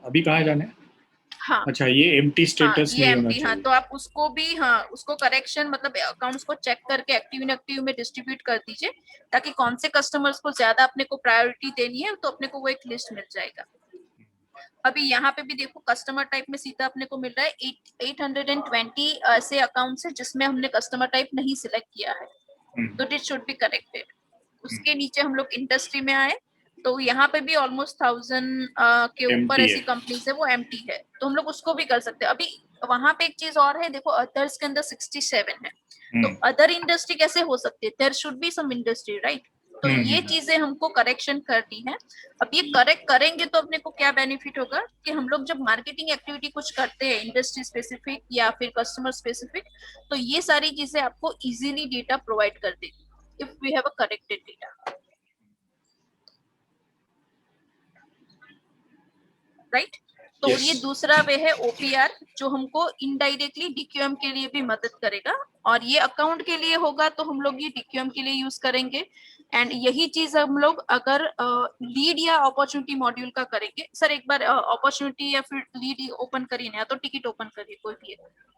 अभी कहाँ जाना है? हाँ, अच्छा, ये एम्प्टी स्टेटस ये नहीं होना एम्प्टी। हाँ, चाहिए। तो आप उसको भी उसको करेक्शन मतलब अकाउंट्स को चेक करके एक्टिव इनएक्टिव में डिस्ट्रीब्यूट कर दीजिए, ताकि कौन से कस्टमर्स को ज्यादा अपने को प्रायोरिटी देनी है तो अपने को वो एक लिस्ट मिल जाएगा। अभी यहाँ पे भी देखो कस्टमर टाइप में सीधा अपने को मिल रहा है 820 ऐसे अकाउंट्स है जिसमें हमने कस्टमर टाइप नहीं सिलेक्ट किया है, तो दिस शुड बी करेक्टेड। उसके नीचे हम लोग इंडस्ट्री में आए तो यहाँ पे भी ऑलमोस्ट 1000 के ऊपर Empty ऐसी है। कंपनीज है वो एम्प्टी है, तो हम लोग उसको भी कर सकते हैं। अभी वहां पे एक चीज और है, देखो अदर्स के अंदर 67 है, तो अदर इंडस्ट्री कैसे हो सकती है? There should be some industry, right? तो ये चीजें हमको करेक्शन करनी है। अब ये करेक्ट करेंगे तो अपने को क्या बेनिफिट होगा कि हम लोग जब मार्केटिंग एक्टिविटी कुछ करते हैं इंडस्ट्री स्पेसिफिक या फिर कस्टमर स्पेसिफिक, तो ये सारी चीजें आपको इजीली डेटा प्रोवाइड कर देगी if we have a corrected data. Right? तो Yes. ये दूसरा वे है OPR, जो हमको इनडायरेक्टली DQM के लिए भी मदद करेगा, और ये अकाउंट के लिए होगा तो हम लोग ये DQM के लिए यूज करेंगे। एंड यही चीज हम लोग अगर लीड या अपॉर्चुनिटी मॉड्यूल का करेंगे। सर एक बार अपॉर्चुनिटी या फिर लीड ओपन करिए ना, या तो टिकट ओपन करिए कोई भी है।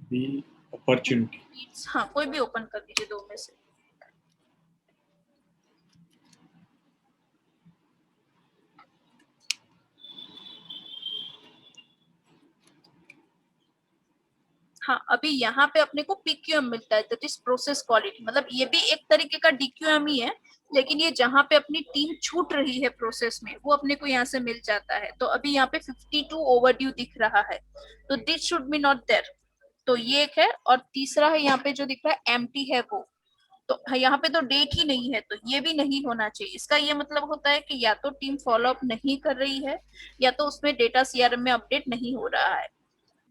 The opportunity. हाँ, कोई भी ओपन कर दीजिए दो में से। हाँ, अभी यहाँ पे अपने को PQM मिलता है, दैट इज प्रोसेस क्वालिटी। मतलब ये भी एक तरीके का DQM ही है, लेकिन ये जहाँ पे अपनी टीम छूट रही है प्रोसेस में, वो अपने को यहाँ से मिल जाता है। तो अभी यहाँ पे 52 ओवरड्यू दिख रहा है, तो this should be not there. तो ये एक है, और तीसरा है यहाँ पे जो दिख रहा है एम्प्टी है वो, तो यहाँ पे तो डेट ही नहीं है, तो ये भी नहीं होना चाहिए। इसका ये मतलब होता है कि या तो टीम फॉलो अप नहीं कर रही है, या तो उसमें डेटा CRM में अपडेट नहीं हो रहा है।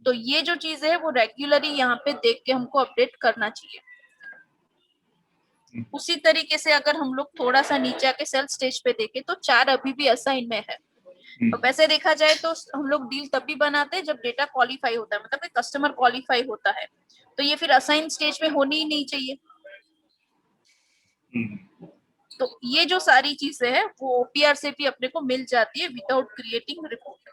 तो ये जो चीज है वो रेगुलरली यहाँ पे देख के हमको अपडेट करना चाहिए। उसी तरीके से अगर हम लोग थोड़ा सा नीचे आके सेल्फ स्टेज पे देखें तो 4 अभी भी असाइन में है। तो वैसे देखा जाए तो हम लोग डील तब भी बनाते हैं जब डेटा क्वालिफाई होता है, मतलब कि कस्टमर क्वालिफाई होता है, तो ये फिर असाइन स्टेज में होनी ही नहीं चाहिए। तो ये जो सारी चीजें हैं वो OPR से भी अपने को मिल जाती है विदाउट क्रिएटिंग रिपोर्ट।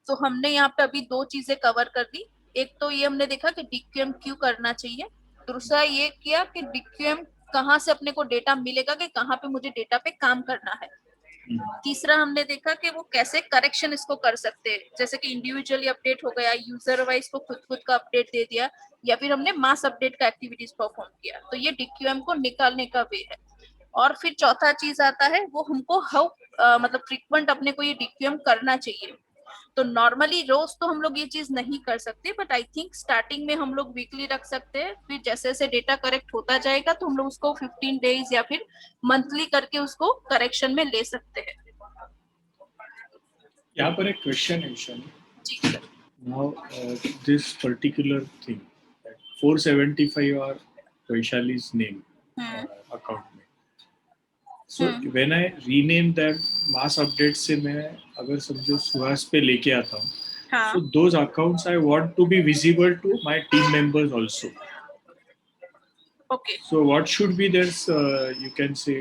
तो हमने यहाँ पे अभी 2 चीजें कवर कर दी। एक तो ये हमने देखा कि DQM क्यों करना चाहिए, दूसरा ये किया कि DQM कहाँ से अपने को डेटा मिलेगा, कि कहाँ पे मुझे डेटा पे काम करना है। तीसरा हमने देखा कि वो कैसे करेक्शन इसको कर सकते हैं, जैसे कि इंडिविजुअली अपडेट हो गया, यूजर वाइज को खुद का अपडेट दे दिया, या फिर हमने मास अपडेट का एक्टिविटीज परफॉर्म किया। तो ये DQM को निकालने का वे है। और फिर चौथा चीज आता है वो हमको मतलब फ्रीक्वेंट अपने को ये DQM करना चाहिए। तो नॉर्मली रोज तो हम लोग ये चीज नहीं कर सकते, बट आई थिंक स्टार्टिंग में हम लोग वीकली रख सकते हैं, फिर जैसे जैसे डेटा करेक्ट होता जाएगा तो हम लोग उसको 15 डेज या फिर मंथली करके उसको करेक्शन में ले सकते हैं। यहाँ पर एक क्वेश्चन है Ishani. Now this particular thing, 475 are Vaishali's name account में. So when I rename that mass update से मैं अगर समझो सुहास पे लेके आता हूँ, so those accounts I want to be visible to my team members also. Okay. So what should be their you can say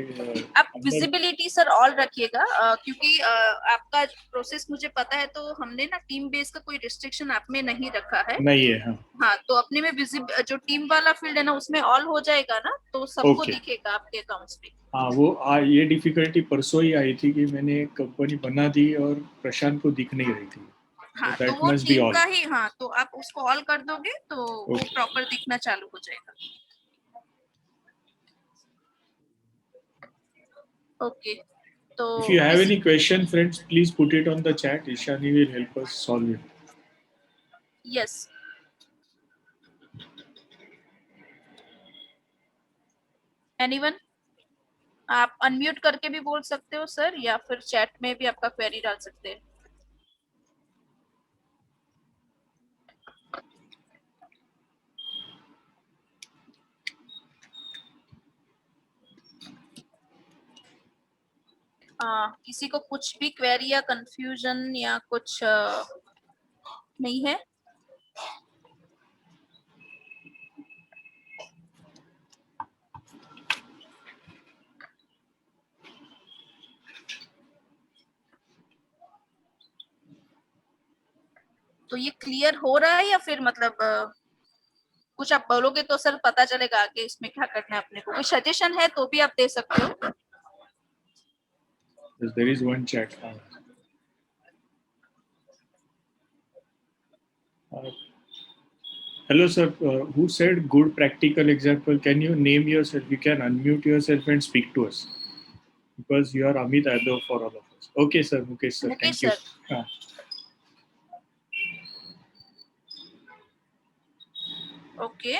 आप विजिबिलिटी सर ऑल रखिएगा, क्योंकि आपका प्रोसेस मुझे पता है, तो हमने ना टीम बेस का कोई रिस्ट्रिक्शन आप में नहीं रखा है। नहीं है। हाँ, तो अपने में जो टीम वाला फील्ड है ना उसमें ऑल हो जाएगा ना, तो सबको दिखेगा आपके अकाउंट्स पे। हाँ, वो ये डिफिकल्टी परसों ही आई थी कि मैंने एक कंपनी बना दी और प्रशांत को दिख नहीं रही थी। हाँ, तो वो टीम का ही, हाँ, तो आप उसको ऑल कर दोगे तो वो प्रॉपर दिखना चालू हो जाएगा। Okay. So if you have any question, friends, please put it on the chat. Ishani will help us solve it. Yes. Anyone? आप अनम्यूट करके भी बोल सकते हो सर, या फिर चैट में भी आपका क्वेरी डाल सकते हैं। किसी को कुछ भी क्वेरी या कंफ्यूजन या कुछ नहीं है? तो ये क्लियर हो रहा है, या फिर मतलब कुछ आप बोलोगे तो सर पता चलेगा कि इसमें क्या करना है अपने को। कोई सजेशन है तो भी आप दे सकते हो। Yes, there is one chat. Hello sir, who said good practical example? Can you name yourself? You can unmute yourself and speak to us, because you are Amit Yadav for all of us. Okay sir, Mukesh sir, thank you. Okay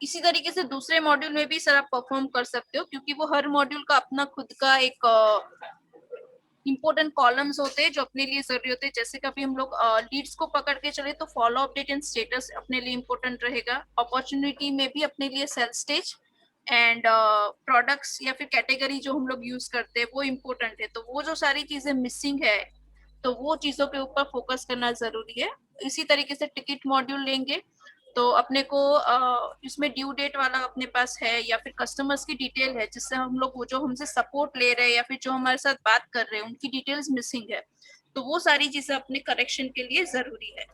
इसी तरीके से दूसरे module में भी sir आप perform कर सकते हो, क्योंकि वो हर मॉड्यूल का अपना खुद का एक इंपॉर्टेंट कॉलम्स होते हैं जो अपने लिए जरूरी होते हैं। जैसे कभी हम लोग लीड्स को पकड़ के चले तो फॉलो अपडेट एंड स्टेटस अपने लिए इंपॉर्टेंट रहेगा। अपॉर्चुनिटी में भी अपने लिए सेल स्टेज एंड प्रोडक्ट्स या फिर कैटेगरी जो हम लोग यूज करते हैं वो इम्पोर्टेंट है। तो वो जो सारी चीजें मिसिंग है तो वो चीजों के ऊपर फोकस करना जरूरी है। इसी तरीके से टिकट मॉड्यूल लेंगे तो अपने को इसमें ड्यू डेट वाला अपने पास है या फिर कस्टमर्स की डिटेल है, जिससे हम लोग वो जो हमसे सपोर्ट ले रहे हैं या फिर जो हमारे साथ बात कर रहे हैं उनकी डिटेल्स मिसिंग है, तो वो सारी चीजें अपने करेक्शन के लिए जरूरी है।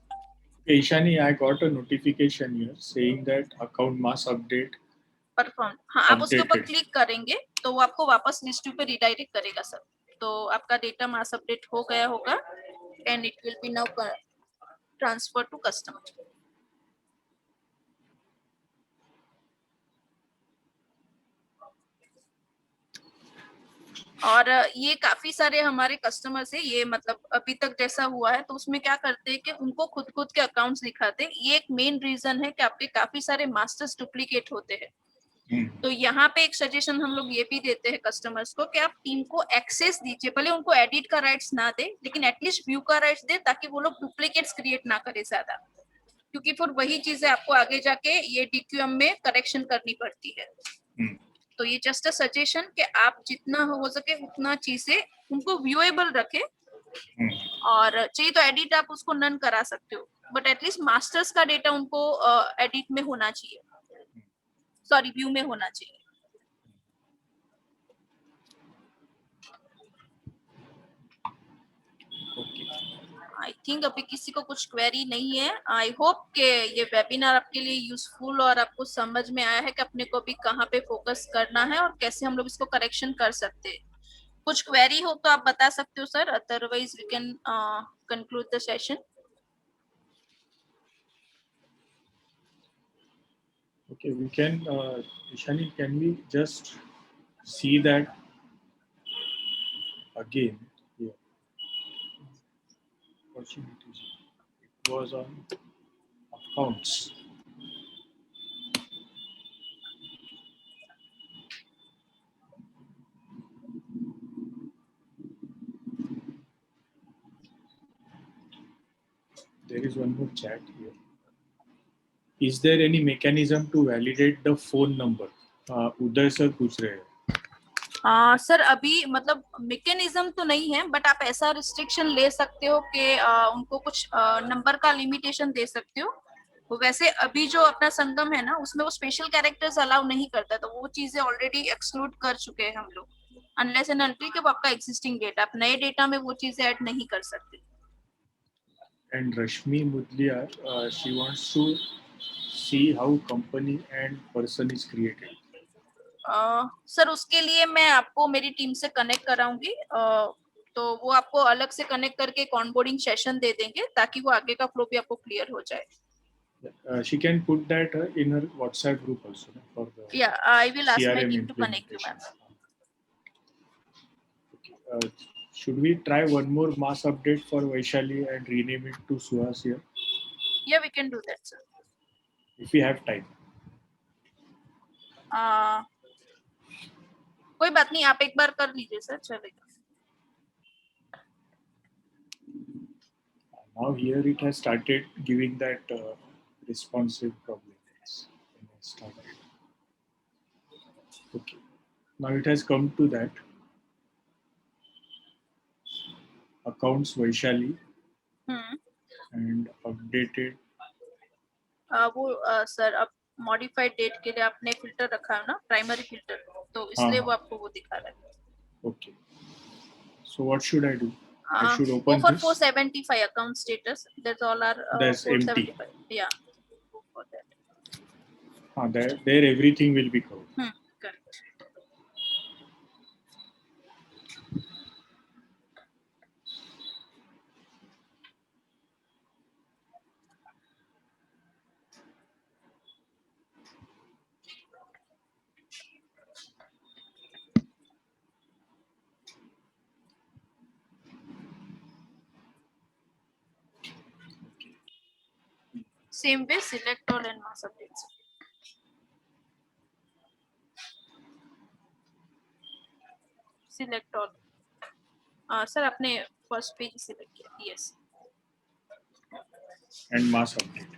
Ishani, I got a notification here saying that account mass update perform हाँ, आप उसके ऊपर updated. क्लिक करेंगे तो वो आपको वापस लिस्ट पे रिडायरेक्ट करेगा सर। तो आपका डेटा मास अपडेट हो गया होगा and it will be now transfer to customer. और ये काफी सारे हमारे कस्टमर्स है, ये मतलब अभी तक जैसा हुआ है तो उसमें क्या करते हैं कि उनको खुद के अकाउंट्स दिखाते हैं। ये एक मेन रीजन है कि आपके काफी सारे मास्टर्स डुप्लीकेट होते हैं। तो यहाँ पे एक सजेशन हम लोग ये भी देते हैं कस्टमर्स को कि आप टीम को एक्सेस दीजिए, भले उनको एडिट का राइट्स ना दे लेकिन एटलीस्ट व्यू का राइट्स दे, ताकि वो लोग डुप्लीकेट्स क्रिएट ना करे ज्यादा, क्योंकि फिर वही चीजें आपको आगे जाके ये डीक्यूएम में करेक्शन करनी पड़ती है। तो ये जस्ट अ सजेशन कि आप जितना हो सके उतना चीजें उनको व्यूएबल रखें, और चाहिए तो एडिट आप उसको नन करा सकते हो, बट एटलीस्ट मास्टर्स का डेटा उनको एडिट में होना चाहिए, सॉरी व्यू में होना चाहिए। आई थिंक अभी किसी को कुछ क्वेरी नहीं है। आई होप कि ये वेबिनार आपके लिए यूजफुल और आपको समझ में आया है कि अपने को भी कहाँ पे फोकस करना है और कैसे हम लोग इसको करेक्शन कर सकते हैं। कुछ क्वेरी हो तो आप बता सकते हो sir, otherwise we can conclude the session. Okay, we can, Ishani, can we just see that again here? Opportunities. It was on accounts. There is one more chat here. Is there any mechanism to validate the phone number? Uday sir पूछ रहे हैं। Sir अभी मतलब mechanism तो नहीं है, but आप ऐसा रिस्ट्रिक्शन ले सकते हो कि उनको कुछ नंबर का लिमिटेशन दे सकते हो। वैसे अभी जो अपना संगम है ना उसमें वो स्पेशल कैरेक्टर्स अलाउ नहीं करता, तो वो चीजें ऑलरेडी एक्सक्लूड कर चुके हैं हम लोग, अनलेस एंड अनटिल कि वो आपका एग्जिस्टिंग डेटा, आप नए डेटा में वो चीजें ऐड नहीं कर सकते। And Rashmi Mudliar, she wants to see how company and person is created. Sir उसके लिए मैं आपको मेरी टीम से कनेक्ट कराऊंगी, तो वो आपको अलग से कनेक्ट करके एक ऑनबोर्डिंग सेशन दे देंगे ताकि वो आगे का फ्लो भी आपको क्लियर हो जाए। She can put that in her WhatsApp group also for the Yeah, I will ask my CRM team to connect you, ma'am. Should we try one more mass update for Vaishali and rename it to Suhas here? Yeah, we can do that, sir. If we have time. कोई बात नहीं, आप एक बार कर लीजिए sir, चलेगा। Now here it has started giving that responsive problems. Okay. Now it has come to that. Accounts Vaishali and updated. वो sir अब मॉडिफाइड डेट के लिए आपने फिल्टर रखा है ना, प्राइमरी फिल्टर, तो इसलिए वो आपको वो दिखा रहा है। Okay. So what should I do? I should Go open for this. 475 account status. That's all our That's empty. 475. Yeah. Go for that. There everything will be covered. Correct. Same way, select all and mass updates. Select all. Sir आपने first page select किया, yes. And mass update.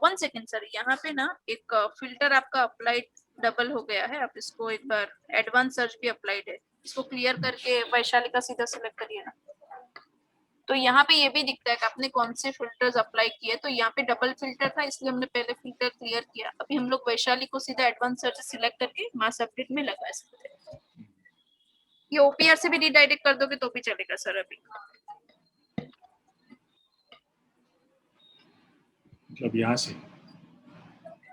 One second sir, यहाँ पे ना एक filter आपका applied double हो गया है, आप इसको एक बार, एडवांस सर्च भी अप्लाइड है, इसको क्लियर करके वैशाली का सीधा सिलेक्ट करिए ना। तो यहाँ पे ये भी दिखता है कि आपने कौन से फिल्टर्स अप्लाई किए। तो यहाँ पे डबल फिल्टर था, इसलिए हमने पहले फिल्टर क्लियर किया। अभी हम लोग वैशाली को सीधा एडवांस सर्च सिलेक्ट करके मास अपडेट में लगा सकते हैं। ये ओपीआर से भी रिडायरेक्ट कर दोगे तो भी चलेगा सर। अभी मतलब यहाँ से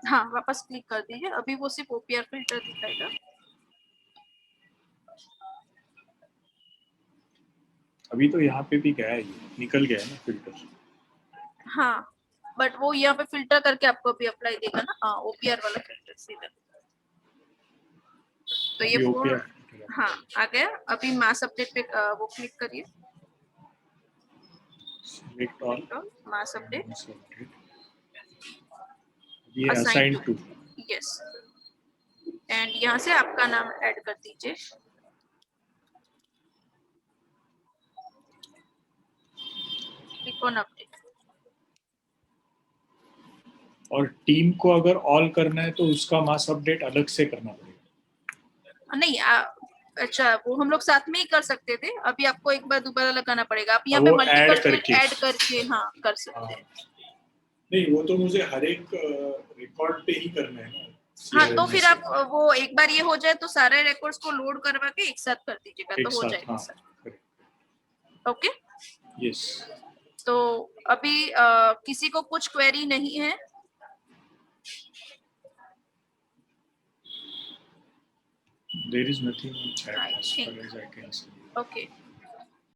हाँ, वापस क्लिक कर दीजिए, अभी वो सिर्फ ओपीआर फिल्टर दिखाएगा। अभी तो यहाँ पे भी गया है, ये निकल गया है ना फिल्टर। हाँ, बट वो यहाँ पे फिल्टर करके आपको भी अप्लाई देगा ना। हाँ, ओपीआर वाला फिल्टर सीधा। तो ये अभी फोन, OPR हाँ आ गया। अभी मास अपडेट पे वो क्लिक करिए, select all, मास अपडेट, mass update. ये असाइन टू, यस। एंड यहाँ से आपका नाम ऐड कर दीजिए। Click on update. और टीम को अगर ऑल करना है तो उसका मास अपडेट अलग से करना पड़ेगा। नहीं अच्छा, वो हम लोग साथ में ही कर सकते थे, अभी आपको एक बार दोबारा लगाना पड़ेगा। आप यहाँ पे मल्टीपल फील्ड ऐड करके हाँ कर सकते हैं। नहीं, वो तो मुझे हर एक रिकॉर्ड पे ही करना है ना। हाँ, तो फिर आप वो एक बार ये हो जाए तो सारे रिकॉर्ड्स को लोड करवा के एक साथ कर दीजिएगा, तो हो जाएगा सर। Okay, yes. तो अभी किसी को कुछ क्वेरी नहीं है? There is nothing on chat I as far think. as I can see. Okay.